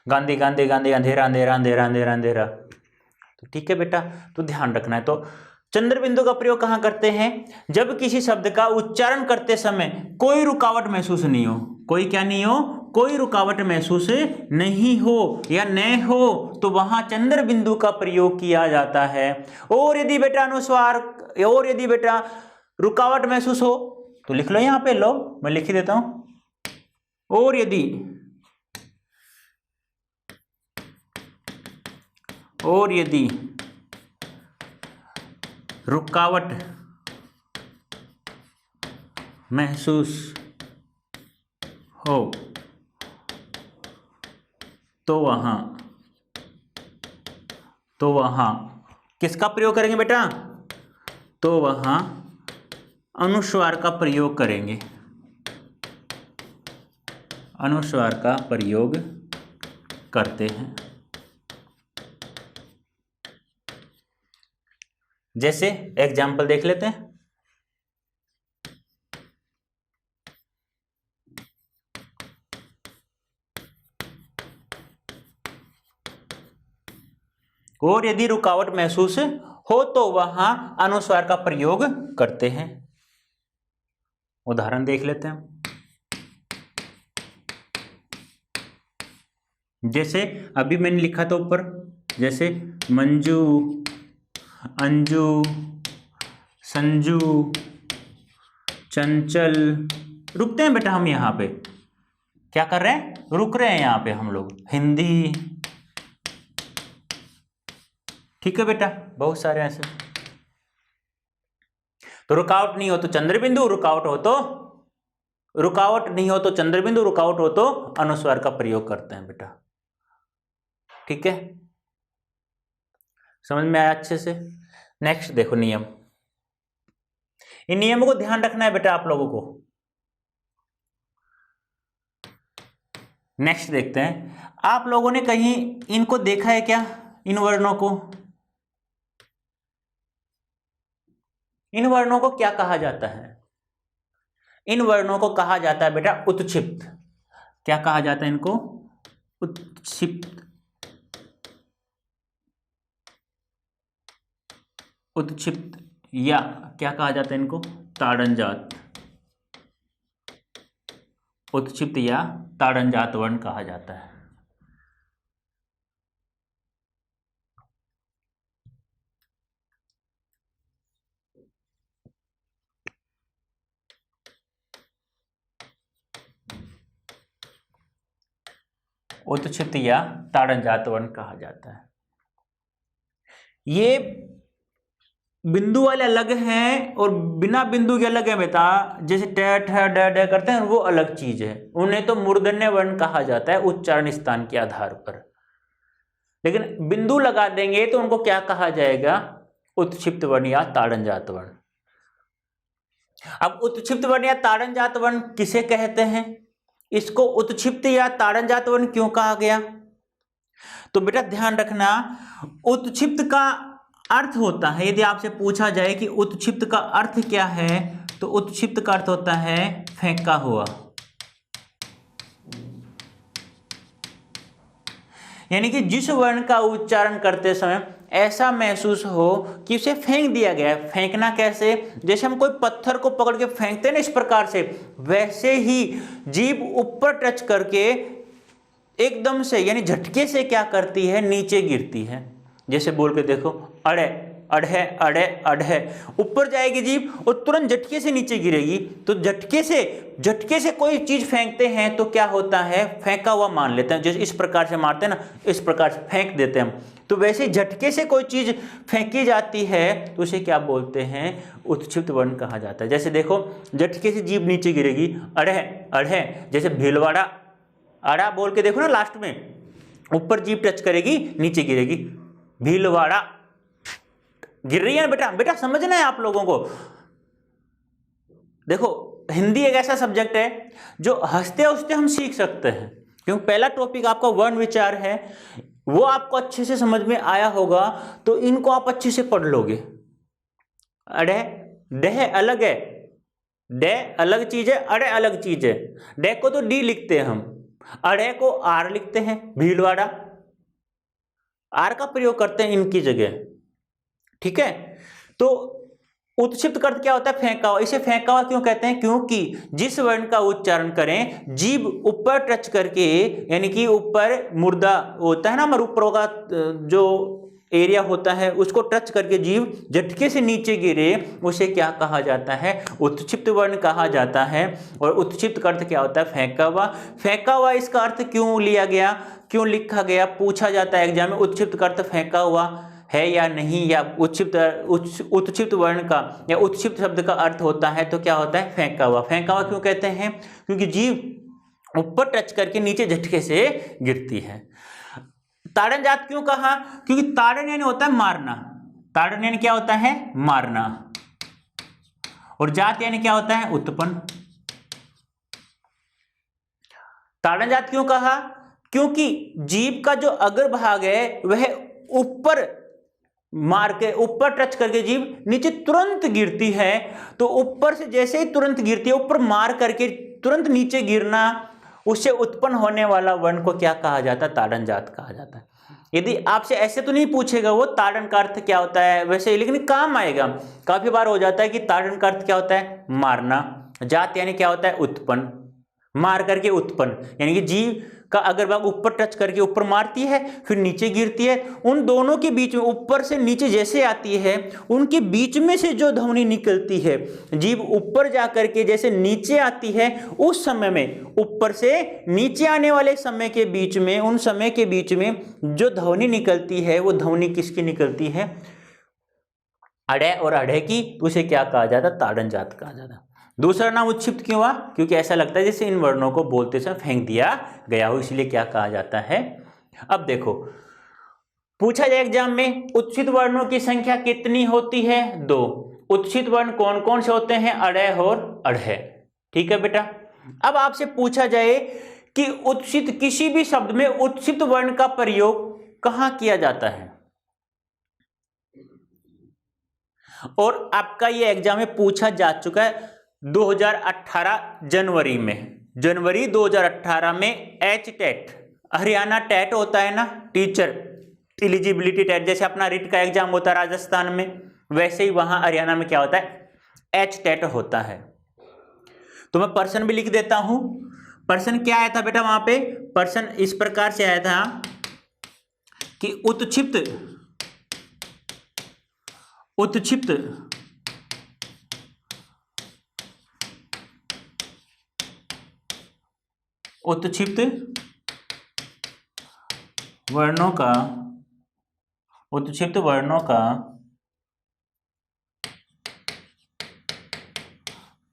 गांधी गांधी गांधी, अंधेरा अंधेरा अंधेरा अंधेरा अंधेरा। तो ठीक है बेटा, तो ध्यान रखना है। तो चंद्र बिंदु का प्रयोग कहां करते हैं? जब किसी शब्द का उच्चारण करते समय कोई रुकावट महसूस नहीं हो, कोई क्या नहीं हो? कोई रुकावट महसूस नहीं हो या न हो, तो वहां चंद्र बिंदु का प्रयोग किया जाता है। और यदि बेटा अनुस्वार, और यदि बेटा रुकावट महसूस हो तो लिख लो यहां पे, लो मैं लिख ही देता हूं। और यदि रुकावट महसूस हो तो वहां किसका प्रयोग करेंगे बेटा? तो वहां अनुस्वार का प्रयोग करेंगे। अनुस्वार का प्रयोग करते हैं। जैसे एग्जाम्पल देख लेते हैं। और यदि रुकावट महसूस हो तो वहां अनुस्वार का प्रयोग करते हैं। उदाहरण देख लेते हैं। जैसे अभी मैंने लिखा था ऊपर, जैसे मंजू, अंजू, संजू, चंचल। रुकते हैं बेटा हम यहाँ पे, क्या कर रहे हैं, रुक रहे हैं यहाँ पे हम लोग। हिंदी, ठीक है बेटा, बहुत सारे ऐसे। तो रुकावट नहीं हो तो चंद्रबिंदु, रुकावट नहीं हो तो चंद्रबिंदु, रुकावट हो तो अनुस्वार का प्रयोग करते हैं बेटा। ठीक है, समझ में आया अच्छे से। नेक्स्ट देखो नियम। इन नियमों को ध्यान रखना है बेटा आप लोगों को। नेक्स्ट देखते हैं। आप लोगों ने कहीं इनको देखा है क्या, इन वर्णों को? इन वर्णों को क्या कहा जाता है? इन वर्णों को कहा जाता है बेटा उत्क्षिप्त। क्या कहा जाता है इनको? उत्क्षिप्त। उत्क्षिप्त या क्या कहा जाता है इनको? ताड़नजात। उत्क्षिप्त या ताड़नजात वर्ण कहा जाता है। उत्क्षिप्त या ताड़नजात वर्ण कहा जाता है। ये बिंदु वाले अलग हैं और बिना बिंदु के अलग है बेटा। जैसे ट ठ ड ड करते हैं वो अलग चीज है, उन्हें तो मूर्धन्य वर्ण कहा जाता है उच्चारण स्थान के आधार पर। लेकिन बिंदु लगा देंगे तो उनको क्या कहा जाएगा? उत्क्षिप्त वर्ण या ताड़नजात वर्ण। अब उत्क्षिप्त वर्ण या ताड़नजात वर्ण किसे कहते हैं? इसको उत्क्षिप्त या ताड़नजात वर्ण क्यों कहा गया? तो बेटा ध्यान रखना, उत्क्षिप्त का अर्थ होता है, यदि आपसे पूछा जाए कि उत्क्षिप्त का अर्थ क्या है, तो उत्क्षिप्त का अर्थ होता है फेंका हुआ। यानी कि जिस वर्ण का उच्चारण करते समय ऐसा महसूस हो कि उसे फेंक दिया गया है। फेंकना कैसे? जैसे हम कोई पत्थर को पकड़ के फेंकते हैं ना, इस प्रकार से, वैसे ही जीभ ऊपर टच करके एकदम से यानी झटके से क्या करती है? नीचे गिरती है। जैसे बोल के देखो, अड़े अड़े अड़े अड़े, ऊपर जाएगी जीभ और तुरंत झटके से नीचे गिरेगी। तो झटके से कोई चीज फेंकते हैं तो क्या होता है? फेंका हुआ मान लेते हैं। जैसे इस प्रकार से मारते हैं ना, इस प्रकार से फेंक देते हैं हम। तो वैसे झटके से कोई चीज फेंकी जाती है तो उसे क्या बोलते हैं? उत्क्षिप्त वर्ण कहा जाता है। जैसे देखो, झटके से जीभ नीचे गिरेगी, अड़े अड़े। जैसे भीलवाड़ा, अड़ा बोल के देखो ना, लास्ट में ऊपर जीभ टच करेगी, नीचे गिरेगी, भीलवाड़ा। गिर रही है बेटा, बेटा समझना है आप लोगों को। देखो, हिंदी एक ऐसा सब्जेक्ट है जो हंसते हंसते हम सीख सकते हैं, क्योंकि पहला टॉपिक आपका वर्ण विचार है, वो आपको अच्छे से समझ में आया होगा तो इनको आप अच्छे से पढ़ लोगे। अड़े डह अलग है, डे अलग चीज है, अड़े अलग चीज है। डे को तो डी लिखते हैं हम, अड़े को आर लिखते हैं, भीलवाड़ा। आर का प्रयोग करते हैं इनकी जगह। ठीक है, तो उत्क्षिप्त का अर्थ क्या होता है? फेंका हुआ। इसे फेंका हुआ क्यों कहते हैं? क्योंकि जिस वर्ण का उच्चारण करें, जीभ ऊपर टच करके, यानी कि ऊपर मुर्दा होता है ना हमारे ऊपर का जो एरिया होता है, उसको टच करके जीभ झटके से नीचे गिरे, उसे क्या कहा जाता है? उत्क्षिप्त वर्ण कहा जाता है। और उत्क्षिप्त का अर्थ क्या होता है? फेंका हुआ। फेंका हुआ इसका अर्थ क्यों लिया गया, क्यों लिखा गया? पूछा जाता है एग्जाम में, उत्क्षिप्त का अर्थ फेंका हुआ है या नहीं, या उत्क्षिप्त वर्ण का या उत्क्षिप्त शब्द का अर्थ होता है तो क्या होता है? फेंका हुआ। फेंका हुआ क्यों कहते हैं? क्योंकि जीभ ऊपर टच करके नीचे झटके से गिरती है। ताड़नजात क्यों कहा? क्योंकि ताड़न यानी होता है मारना। ताड़न यानी क्या होता है? मारना। और जात यानी क्या होता है? उत्पन्न। ताड़न जात क्यों कहा? क्योंकि जीभ का जो अग्र भाग है वह ऊपर मार के, ऊपर टच करके जीभ नीचे तुरंत गिरती है। तो ऊपर से जैसे ही तुरंत गिरती है, ऊपर मार करके तुरंत नीचे गिरना, उससे उत्पन्न होने वाला वर्ण को क्या कहा जाता है? ताड़न जात कहा जाता है। यदि आपसे ऐसे तो नहीं पूछेगा वो ताड़न का अर्थ क्या होता है वैसे, लेकिन काम आएगा। काफी बार हो जाता है कि ताड़न का अर्थ क्या होता है? मारना। जात यानी क्या होता है? उत्पन्न, मार करके उत्पन्न, यानी कि जीव का अगर भाग ऊपर टच करके ऊपर मारती है फिर नीचे गिरती है। उन दोनों के बीच में, ऊपर से नीचे जैसे आती है, उनके बीच में से जो ध्वनि निकलती है, जीभ ऊपर जा करके जैसे नीचे आती है, उस समय में ऊपर से नीचे आने वाले समय के बीच में, उन समय के बीच में जो ध्वनि निकलती है वो ध्वनि किसकी निकलती है? अड़े और अड़े की। उसे क्या कहा जाता? ताड़न जात कहा जाता। दूसरा नाम उत्क्षिप्त क्यों हुआ? क्योंकि ऐसा लगता है जैसे इन वर्णों को बोलते समय फेंक दिया गया हो, इसलिए क्या कहा जाता है? अब देखो, पूछा जाए एग्जाम में उत्क्षिप्त वर्णों की संख्या कितनी होती है? 2। उत्क्षिप्त वर्ण कौन कौन से होते हैं? अड़े और अड़े। ठीक है बेटा। अब आपसे पूछा जाए कि उत्क्षिप्त, किसी भी शब्द में उत्क्षिप्त वर्ण का प्रयोग कहां किया जाता है? और आपका ये एग्जाम में पूछा जा चुका है 2018 जनवरी में, जनवरी 2018 में एच टेट, हरियाणा टेट होता है ना, टीचर एलिजिबिलिटी टेट, जैसे अपना रिट का एग्जाम होता है राजस्थान में, वैसे ही वहां हरियाणा में क्या होता है? एच टेट होता है। तो मैं प्रश्न भी लिख देता हूं। प्रश्न क्या आया था बेटा वहां पे? प्रश्न इस प्रकार से आया था कि उत्क्षिप्त वर्णों का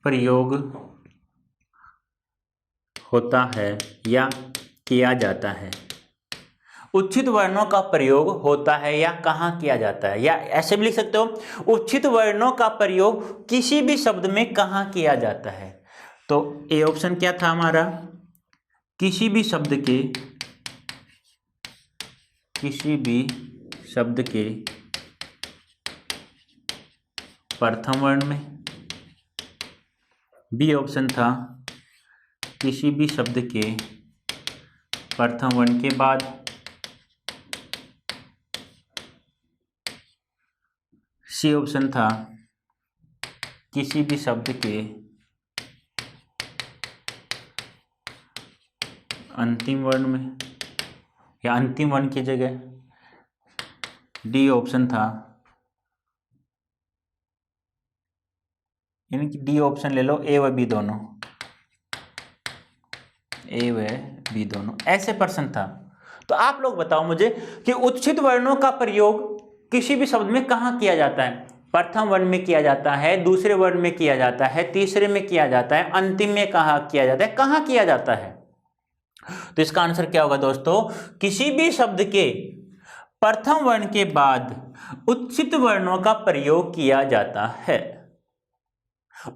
प्रयोग होता है या किया जाता है। उच्छित वर्णों का प्रयोग होता है या कहाँ किया जाता है, या ऐसे भी लिख सकते हो उच्छित वर्णों का प्रयोग किसी भी शब्द में कहाँ किया जाता है। तो ए ऑप्शन क्या था हमारा? किसी भी शब्द के प्रथम वर्ण में। बी ऑप्शन था किसी भी शब्द के प्रथम वर्ण के बाद। सी ऑप्शन था किसी भी शब्द के अंतिम वर्ण में, या अंतिम वर्ण की जगह। डी ऑप्शन था, यानी कि डी ऑप्शन ले लो, ए व बी दोनों, ए व बी दोनों, ऐसे प्रश्न था। तो आप लोग बताओ मुझे कि उच्छित वर्णों का प्रयोग किसी भी शब्द में कहाँ किया जाता है? प्रथम वर्ण में किया जाता है, दूसरे वर्ण में किया जाता है, तीसरे में किया जाता है, अंतिम में कहाँ किया जाता है? कहाँ किया जाता है? तो इसका आंसर क्या होगा दोस्तों? किसी भी शब्द के प्रथम वर्ण के बाद उच्छित वर्णों का प्रयोग किया जाता है।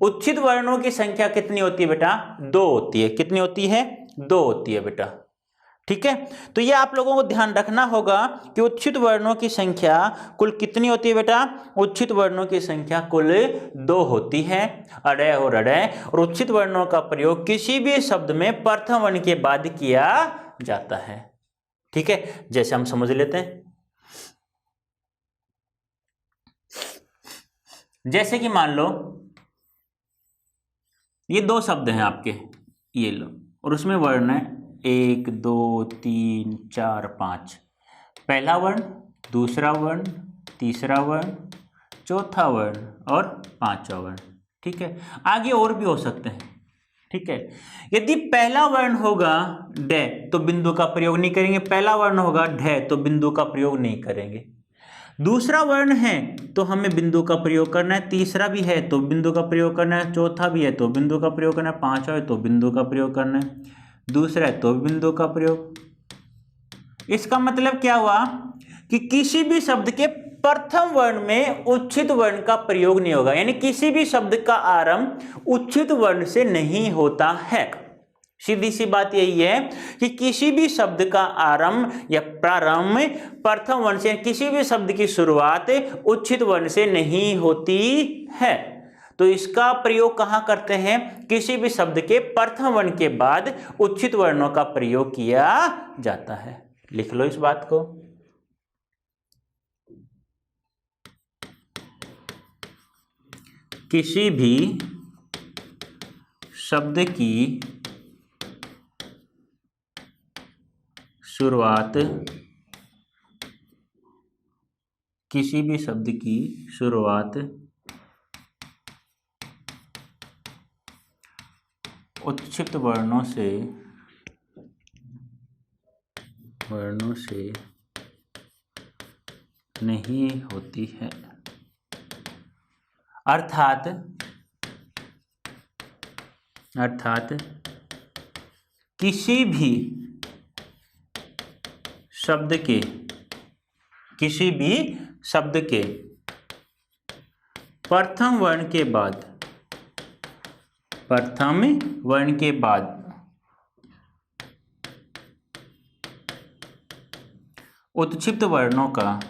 उच्छित वर्णों की संख्या कितनी होती है बेटा? 2 होती है। कितनी होती है? 2 होती है बेटा। ठीक है, तो ये आप लोगों को ध्यान रखना होगा कि उच्छित वर्णों की संख्या कुल कितनी होती है बेटा? उच्छित वर्णों की संख्या कुल 2 होती है, अड़े और अड़े। और उच्छित वर्णों का प्रयोग किसी भी शब्द में प्रथम वर्ण के बाद किया जाता है। ठीक है, जैसे हम समझ लेते हैं, जैसे कि मान लो ये 2 शब्द हैं आपके, ये लो, और उसमें वर्ण है 1 2 3 4 5। पहला वर्ण, दूसरा वर्ण, तीसरा वर्ण, चौथा वर्ण और पांचवा वर्ण। ठीक है, आगे और भी हो सकते हैं। ठीक है, यदि पहला वर्ण होगा डे तो बिंदु का प्रयोग नहीं करेंगे, पहला वर्ण होगा ढे तो बिंदु का प्रयोग नहीं करेंगे। दूसरा वर्ण है तो हमें बिंदु का प्रयोग करना है, तीसरा भी है तो बिंदु का प्रयोग करना है, चौथा भी है तो बिंदु का प्रयोग करना है, पांचवा है तो बिंदु का प्रयोग करना है, दूसरा है तो बिंदु का प्रयोग। इसका मतलब क्या हुआ कि किसी भी शब्द के प्रथम वर्ण में उच्छित वर्ण का प्रयोग नहीं होगा, यानी किसी भी शब्द का आरंभ उच्छित वर्ण से नहीं होता है। सीधी सी बात यही है कि किसी भी शब्द का आरंभ या प्रारंभ प्रथम वर्ण से, किसी भी शब्द की शुरुआत उच्छित वर्ण से नहीं होती है। तो इसका प्रयोग कहां करते हैं? किसी भी शब्द के प्रथम वर्ण के बाद उच्छित वर्णों का प्रयोग किया जाता है। लिख लो इस बात को। किसी भी शब्द की शुरुआत, किसी भी शब्द की शुरुआत उच्छित वर्णों से नहीं होती है। अर्थात किसी भी शब्द के प्रथम वर्ण के बाद उत्क्षिप्त वर्णों का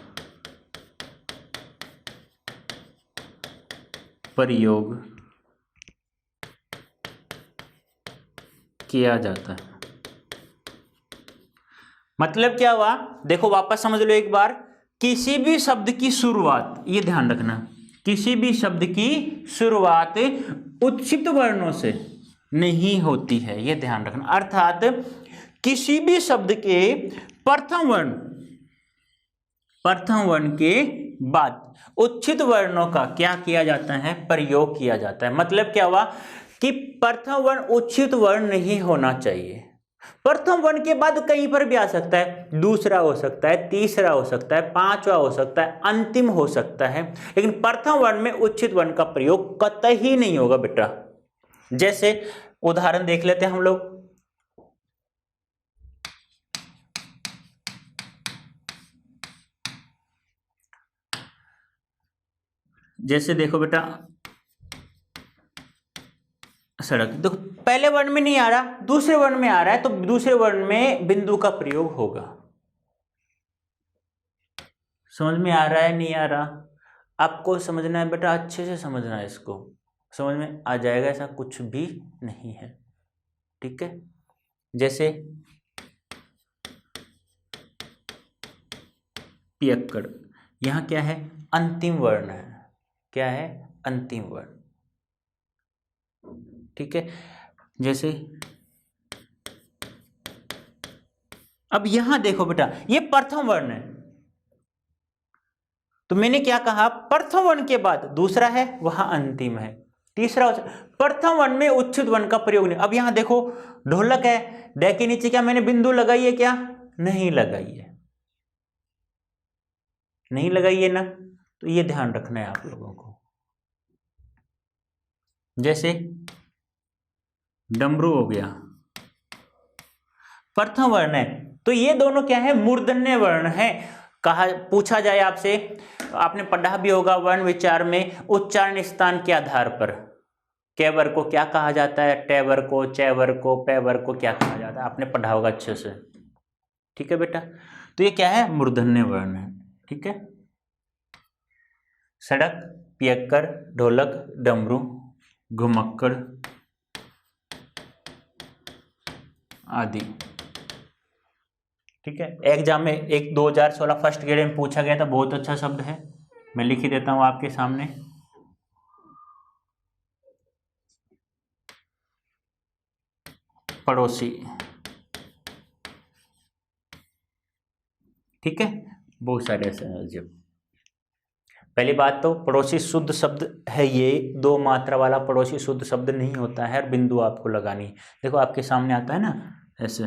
प्रयोग किया जाता है। मतलब क्या हुआ? देखो वापस समझ लो एक बार। किसी भी शब्द की शुरुआत, ये ध्यान रखना, किसी भी शब्द की शुरुआत उत्क्षिप्त वर्णों से नहीं होती है, ये ध्यान रखना। अर्थात किसी भी शब्द के प्रथम वर्ण के बाद उच्छित वर्णों का क्या किया जाता है? प्रयोग किया जाता है। मतलब क्या हुआ कि प्रथम वर्ण उच्छित वर्ण नहीं होना चाहिए। प्रथम वर्ण के बाद कहीं पर भी आ सकता है, दूसरा हो सकता है, तीसरा हो सकता है, पांचवा हो सकता है, अंतिम हो सकता है, लेकिन प्रथम वर्ण में उच्छित वर्ण का प्रयोग कतई नहीं होगा बेटा। जैसे उदाहरण देख लेते हैं हम लोग। जैसे देखो बेटा, सड़क, देखो पहले वर्ण में नहीं आ रहा, दूसरे वर्ण में आ रहा है, तो दूसरे वर्ण में बिंदु का प्रयोग होगा। समझ में आ रहा है नहीं आ रहा? आपको समझना है बेटा, अच्छे से समझना है, इसको समझ में आ जाएगा, ऐसा कुछ भी नहीं है। ठीक है। जैसे पियक्कड़, यहां क्या है? अंतिम वर्ण है। क्या है? अंतिम वर्ण। ठीक है। जैसे अब यहां देखो बेटा, ये प्रथम वर्ण है, तो मैंने क्या कहा? प्रथम वर्ण के बाद दूसरा है, वहां अंतिम है, तीसरा। प्रथम वर्ण में उच्छित वर्ण का प्रयोग नहीं। अब यहां देखो, ढोलक है, डे के नीचे क्या मैंने बिंदु लगाई है? क्या नहीं लगाई है? नहीं लगाई है ना? तो ये ध्यान रखना है आप लोगों को। जैसे डमरू हो गया, प्रथम वर्ण है, तो ये दोनों क्या है? मूर्धन्य वर्ण है। कहा, पूछा जाए आपसे, आपने पढ़ा भी होगा वर्ण विचार में, उच्चारण स्थान के आधार पर कैवर को क्या कहा जाता है, टेवर को, चैवर को, पैवर को क्या कहा जाता है? आपने पढ़ा होगा अच्छे से। ठीक है बेटा, तो ये क्या है? मूर्धन्य वर्ण है। ठीक है। सड़क, पियक्कड़, ढोलक, डमरू, घुमक्कड़ आदि। ठीक है। एग्जाम में एक 2016 फर्स्ट ग्रेड में पूछा गया था, बहुत अच्छा शब्द है, मैं लिख ही देता हूं आपके सामने। पड़ोसी। ठीक है। बहुत सारे ऐसे हैं। जब पहली बात तो पड़ोसी शुद्ध शब्द है, ये दो मात्रा वाला पड़ोसी शुद्ध शब्द नहीं होता है, और बिंदु आपको लगानी। देखो आपके सामने आता है ना ऐसे,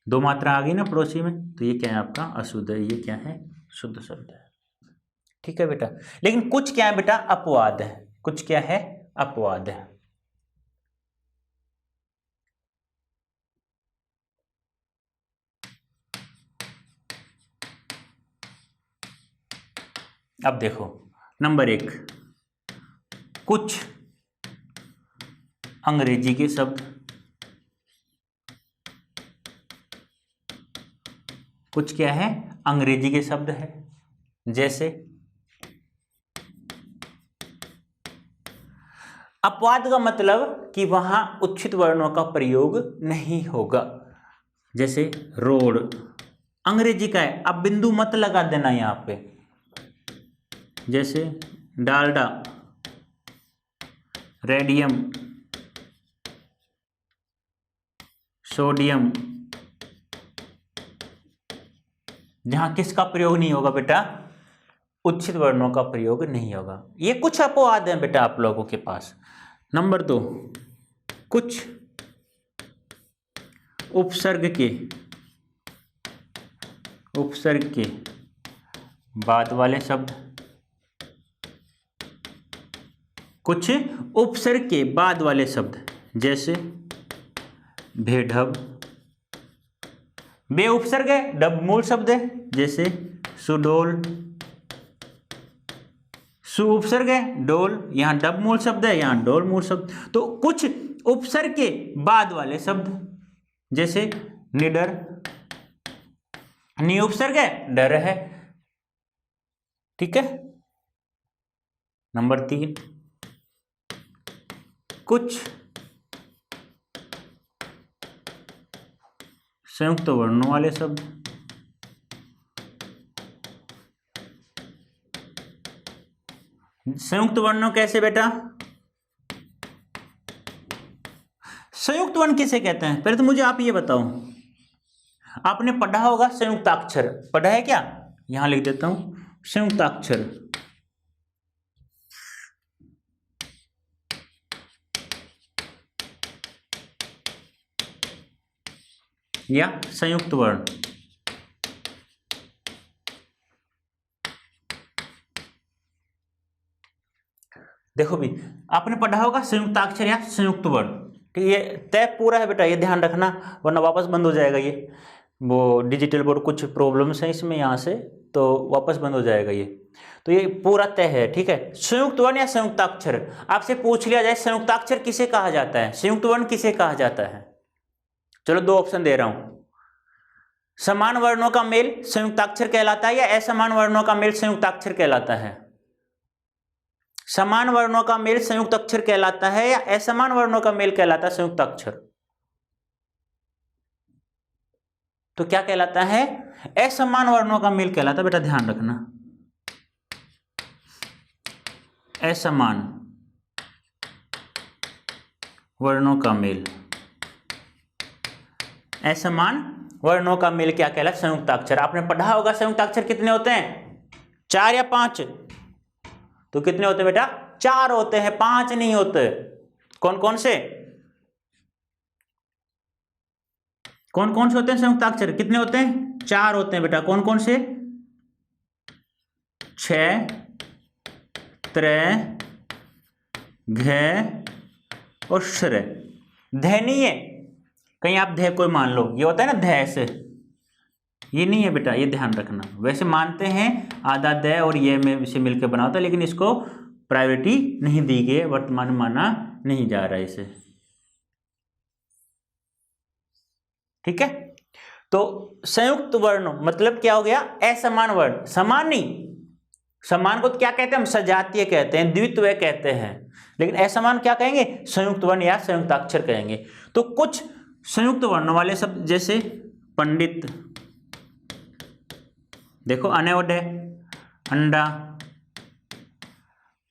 दो मात्रा आ गई ना पड़ोसी में, तो ये क्या है? आपका अशुद्ध है। ये क्या है? शुद्ध शब्द है। ठीक है बेटा। लेकिन कुछ क्या है बेटा? अपवाद है। कुछ क्या है? अपवाद है। अब देखो, नंबर 1, कुछ अंग्रेजी के शब्द, कुछ क्या है, अंग्रेजी के शब्द है। जैसे अपवाद का मतलब कि वहां उच्छित वर्णों का प्रयोग नहीं होगा। जैसे रोड अंग्रेजी का है, अब बिंदु मत लगा देना यहां पे। जैसे डालडा, रेडियम, सोडियम, जहां किसका प्रयोग नहीं होगा बेटा, उच्छित वर्णों का प्रयोग नहीं होगा। ये कुछ अपवाद हैं बेटा आप लोगों के पास। नंबर 2, कुछ उपसर्ग के बाद वाले शब्द, कुछ उपसर्ग के बाद वाले शब्द। जैसे भेड़ब, बे उपसर्ग है, डब मूल शब्द है। जैसे सुडोल, सु उपसर्ग है, डोल, यहां डब मूल शब्द है, यहां डोल मूल शब्द। तो कुछ उपसर्ग के बाद वाले शब्द, जैसे निडर, नि उपसर्ग है, डर है। ठीक है। नंबर 3, कुछ संयुक्त वर्णों वाले शब्द। संयुक्त वर्णों कैसे बेटा, संयुक्त वर्ण किसे कहते हैं, पहले तो मुझे आप ये बताओ। आपने पढ़ा होगा संयुक्ताक्षर, पढ़ा है क्या? यहां लिख देता हूं संयुक्ताक्षर या संयुक्त वर्ण। देखो भी, आपने पढ़ा होगा संयुक्ताक्षर या संयुक्त वर्ण, ठीक है। ये तय पूरा है बेटा, ये ध्यान रखना, वरना वापस बंद हो जाएगा ये। वो डिजिटल बोर्ड कुछ प्रॉब्लम्स हैं इसमें यहाँ से, तो वापस बंद हो जाएगा ये। तो ये पूरा तय है, ठीक है। संयुक्त वर्ण या संयुक्ताक्षर, आपसे पूछ लिया जाए संयुक्ताक्षर किसे कहा जाता है, संयुक्त वर्ण किसे कहा जाता है? चलो 2 ऑप्शन दे रहा हूं। समान वर्णों का मेल संयुक्ताक्षर कहलाता है या असमान वर्णों का मेल संयुक्ताक्षर कहलाता है? समान वर्णों का मेल संयुक्त अक्षर कहलाता है या असमान वर्णों का मेल कहलाता है संयुक्त अक्षर? तो क्या कहलाता है? असमान वर्णों का मेल कहलाता है बेटा, ध्यान रखना। असमान वर्णों का मेल, असमान वर्णों का मेल क्या कहलाता है? संयुक्ताक्षर। आपने पढ़ा होगा संयुक्ताक्षर कितने होते हैं, 4 या 5? तो कितने होते हैं बेटा? 4 होते हैं, 5 नहीं होते। कौन कौन से, कौन कौन से होते हैं संयुक्ताक्षर? कितने होते हैं? 4 होते हैं बेटा। कौन कौन से? छ, त्रय, घ और श्र। ध नहीं है, कहीं आप ध कोई मान लो, ये होता है ना ध से, ये नहीं है बेटा, ये ध्यान रखना। वैसे मानते हैं आधा द और ये में से मिलकर बना होता है, लेकिन इसको प्रायोरिटी नहीं दी गई, वर्तमान में माना नहीं जा रहा है इसे। ठीक है। तो संयुक्त वर्ण मतलब क्या हो गया? असमान वर्ण। समान नहीं, समान को तो क्या कहते हैं हम? सजातीय कहते हैं, द्वित्वय कहते हैं। लेकिन असमान क्या कहेंगे? संयुक्त वर्ण या संयुक्ताक्षर कहेंगे। तो कुछ संयुक्त वर्ण वाले शब्द, जैसे पंडित, देखो अनवड है, अंडा,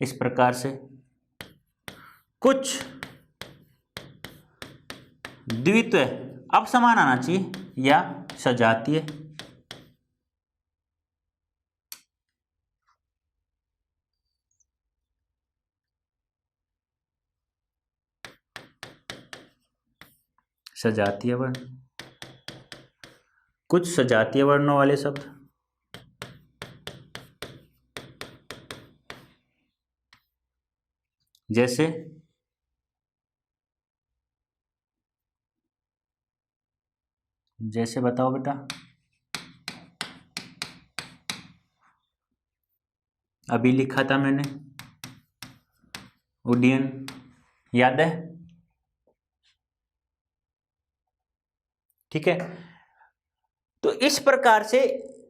इस प्रकार से। कुछ द्वित्वय, अब समान आना चाहिए, या सजातीय। सजातीय वर्ण, कुछ सजातीय वर्णों वाले शब्द, जैसे जैसे बताओ बेटा, अभी लिखा था मैंने, उड्डयन, याद है? ठीक है, तो इस प्रकार से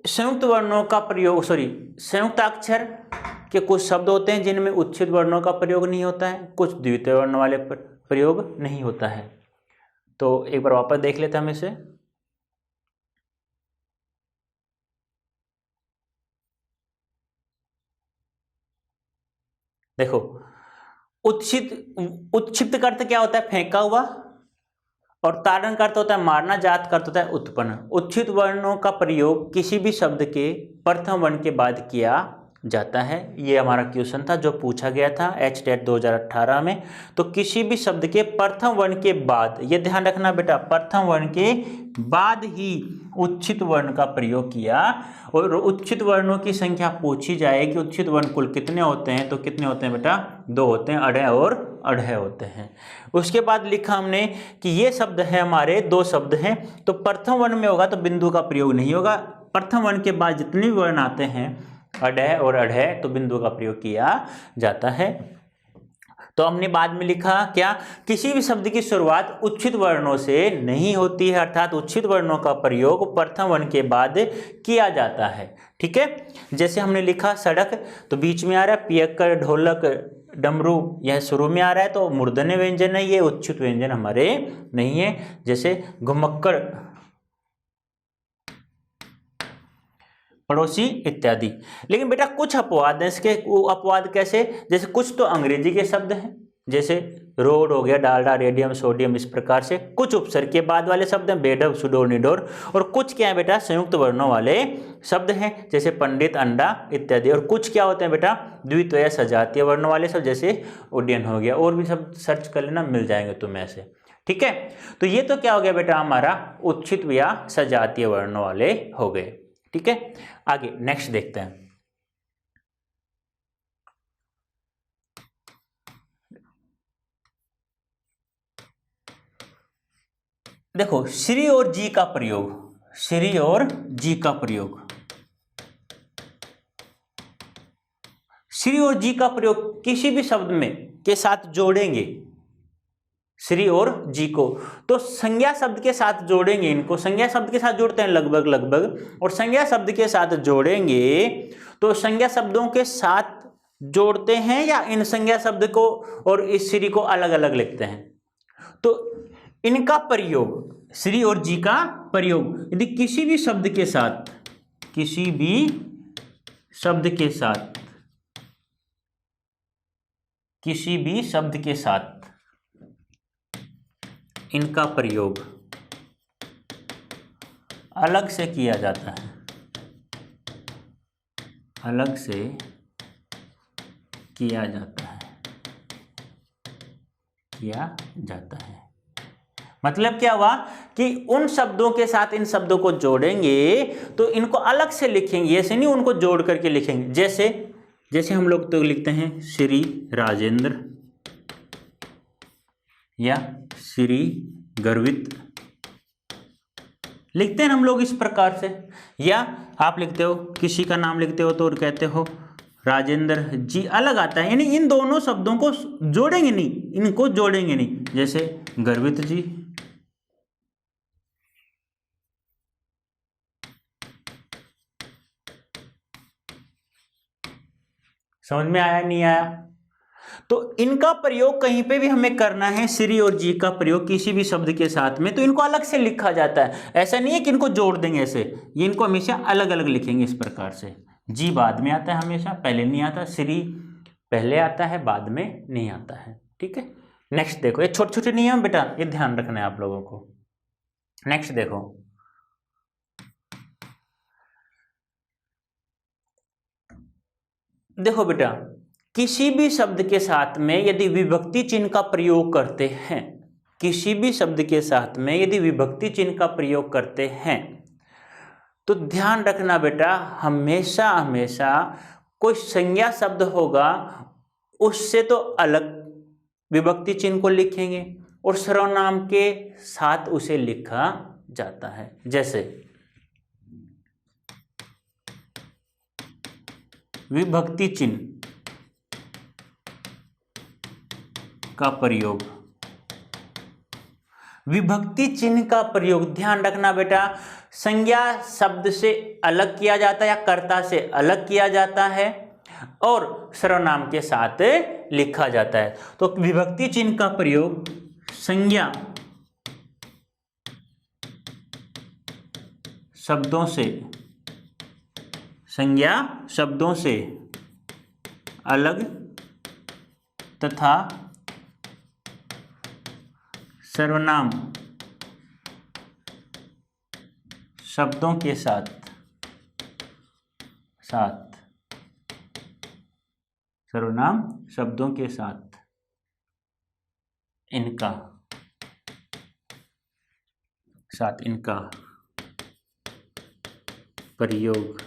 संयुक्त वर्णों का प्रयोग, संयुक्ताक्षर के कुछ शब्द होते हैं जिनमें उच्छित वर्णों का प्रयोग नहीं होता है, कुछ द्वितीय वर्ण वाले प्रयोग नहीं होता है। तो एक बार वापस देख लेते हैं हम इसे। देखो, उत्क्षिप्त का अर्थ क्या होता है? फेंका हुआ। और ताड़न का अर्थ होता है मारना, जात का अर्थ होता है उत्पन्न। उच्छित वर्णों का प्रयोग किसी भी शब्द के प्रथम वर्ण के बाद किया जाता है। ये हमारा क्वेश्चन था जो पूछा गया था HTET 2018 में। तो किसी भी शब्द के प्रथम वर्ण के बाद, ये ध्यान रखना बेटा, प्रथम वर्ण के बाद ही उच्छित वर्ण का प्रयोग किया। और उच्छित वर्णों की संख्या पूछी जाए कि उच्छित वर्ण कुल कितने होते हैं, तो कितने होते हैं बेटा? 2 होते हैं, अढ़े और अढ़े होते हैं। उसके बाद लिखा हमने कि ये शब्द है हमारे 2 शब्द हैं, तो प्रथम वर्ण में होगा तो बिंदु का प्रयोग नहीं होगा। प्रथम वर्ण के बाद जितने भी वर्ण आते हैं अढ़े और अढ़े, तो बिंदु का प्रयोग किया जाता है। तो हमने बाद में लिखा क्या? किसी भी शब्द की शुरुआत उच्छित वर्णों से नहीं होती है, अर्थात उच्छित वर्णों का प्रयोग प्रथम वर्ण के बाद किया जाता है। ठीक है, जैसे हमने लिखा सड़क, तो बीच में आ रहा है, पियक्कड़, ढोलक, डमरू, यह शुरू में आ रहा है, तो मूर्धन्य व्यंजन है, ये उच्छित व्यंजन हमारे नहीं है। जैसे घुमक्कड़, पड़ोसी इत्यादि। लेकिन बेटा कुछ अपवाद हैं इसके। वो अपवाद कैसे? जैसे कुछ तो अंग्रेजी के शब्द हैं, जैसे रोड हो गया, डालडा, रेडियम, सोडियम, इस प्रकार से। कुछ उपसर्ग के बाद वाले शब्द हैं, बेढब, सुडोर, निडोर। और कुछ क्या है बेटा? संयुक्त वर्णों वाले शब्द हैं, जैसे पंडित, अंडा इत्यादि। और कुछ क्या होते हैं बेटा? द्वितीय या सजातीय वर्णों वाले शब्द, जैसे उड्डयन हो गया। और भी शब्द सर्च कर लेना, मिल जाएंगे तुम्हें ऐसे। ठीक है, तो ये तो क्या हो गया बेटा? हमारा उच्छित या सजातीय वर्णों वाले हो गए। ठीक है, आगे नेक्स्ट देखते हैं। देखो, श्री और जी का प्रयोग, श्री और जी का प्रयोग, श्री और जी का प्रयोग किसी भी शब्द में के साथ जोड़ेंगे श्री और जी को, तो संज्ञा शब्द के साथ जोड़ेंगे इनको। संज्ञा शब्द के साथ जोड़ते हैं लगभग, और संज्ञा शब्द के साथ जोड़ेंगे तो संज्ञा शब्दों के साथ जोड़ते हैं या इन संज्ञा शब्द को और इस श्री को अलग अलग लिखते हैं? तो इनका प्रयोग, श्री और जी का प्रयोग, यदि किसी भी शब्द के साथ, किसी भी शब्द के साथ, किसी भी शब्द के साथ इनका प्रयोग अलग से किया जाता है, अलग से किया जाता है, किया जाता है। मतलब क्या हुआ कि उन शब्दों के साथ इन शब्दों को जोड़ेंगे तो इनको अलग से लिखेंगे, ऐसे नहीं उनको जोड़ करके लिखेंगे। जैसे हम लोग तो लिखते हैं श्री राजेंद्र या श्री गर्वित, लिखते हैं हम लोग इस प्रकार से। या आप लिखते हो, किसी का नाम लिखते हो तो कहते हो राजेंद्र जी, अलग आता है। यानी इन दोनों शब्दों को जोड़ेंगे नहीं, इनको जोड़ेंगे नहीं। जैसे गर्वित जी, समझ में आया नहीं आया? तो इनका प्रयोग कहीं पे भी हमें करना है, श्री और जी का प्रयोग किसी भी शब्द के साथ में, तो इनको अलग से लिखा जाता है। ऐसा नहीं है कि इनको जोड़ देंगे ऐसे, ये इनको हमेशा अलग अलग लिखेंगे इस प्रकार से। जी बाद में आता है, हमेशा पहले नहीं आता। श्री पहले आता है, बाद में नहीं आता है। ठीक है, नेक्स्ट देखो, ये छोटे छोटे नियम बेटा, ये ध्यान रखना है आप लोगों को। नेक्स्ट देखो, देखो बेटा, किसी भी शब्द के साथ में यदि विभक्ति चिन्ह का प्रयोग करते हैं, किसी भी शब्द के साथ में यदि विभक्ति चिन्ह का प्रयोग करते हैं, तो ध्यान रखना बेटा, हमेशा हमेशा कोई संज्ञा शब्द होगा उससे तो अलग विभक्ति चिन्ह को लिखेंगे और सर्वनाम के साथ उसे लिखा जाता है। जैसे विभक्ति चिन्ह, का प्रयोग, विभक्ति चिन्ह का प्रयोग, ध्यान रखना बेटा, संज्ञा शब्द से अलग किया जाता है या कर्ता से अलग किया जाता है और सर्वनाम के साथ लिखा जाता है। तो विभक्ति चिन्ह का प्रयोग संज्ञा शब्दों से अलग तथा सर्वनाम शब्दों के साथ सर्वनाम शब्दों के साथ इनका प्रयोग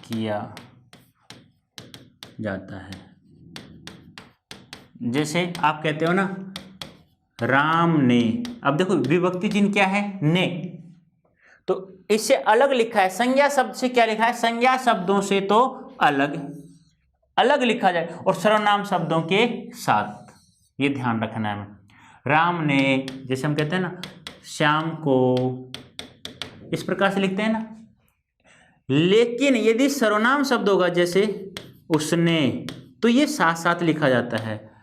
किया जाता है। जैसे आप कहते हो ना राम ने, अब देखो विभक्ति चिन्ह क्या है, ने, तो इससे अलग लिखा है, संज्ञा शब्द से क्या लिखा है, संज्ञा शब्दों से तो अलग लिखा जाए और सर्वनाम शब्दों के साथ, ये ध्यान रखना है। राम ने, जैसे हम कहते हैं ना श्याम को, इस प्रकार से लिखते हैं ना, लेकिन यदि सर्वनाम शब्द होगा जैसे उसने, तो ये साथ साथ लिखा जाता है।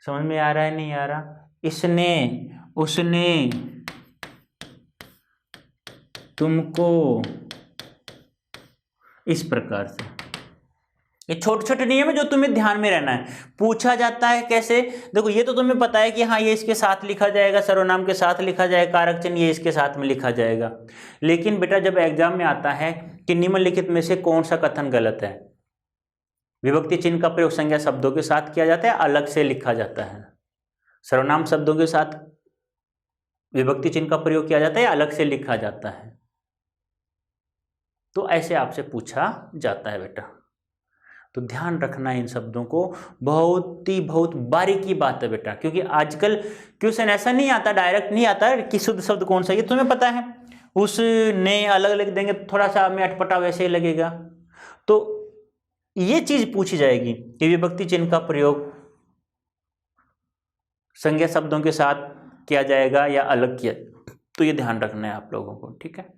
समझ में आ रहा है नहीं आ रहा, इसने, उसने, तुमको, इस प्रकार से। ये छोटे छोटे नियम है जो तुम्हें ध्यान में रहना है। पूछा जाता है कैसे, देखो ये तो तुम्हें पता है कि हाँ ये इसके साथ लिखा जाएगा, सर्वनाम के साथ लिखा जाएगा, कारक चिन्ह ये इसके साथ में लिखा जाएगा। लेकिन बेटा जब एग्जाम में आता है कि निम्नलिखित में से कौन सा कथन गलत है, विभक्ति चिन्ह का प्रयोग संज्ञा शब्दों के साथ किया जाता है, अलग से लिखा जाता है, सर्वनाम शब्दों के साथ विभक्ति चिन्ह का प्रयोग किया जाता है, अलग से लिखा जाता है, तो ऐसे आपसे पूछा जाता है बेटा। तो ध्यान रखना इन शब्दों को, बहुत बारीकी बात है बेटा, क्योंकि आजकल क्वेश्चन ऐसा नहीं आता, डायरेक्ट नहीं आता कि शुद्ध शब्द कौन सा है, ये तुम्हें पता है, उसने अलग लिख देंगे तो थोड़ा सा में अटपटा वैसे ही लगेगा। तो ये चीज पूछी जाएगी कि विभक्ति चिन्ह का प्रयोग संज्ञा शब्दों के साथ किया जाएगा या अलग किया, तो ये ध्यान रखना है आप लोगों को, ठीक है।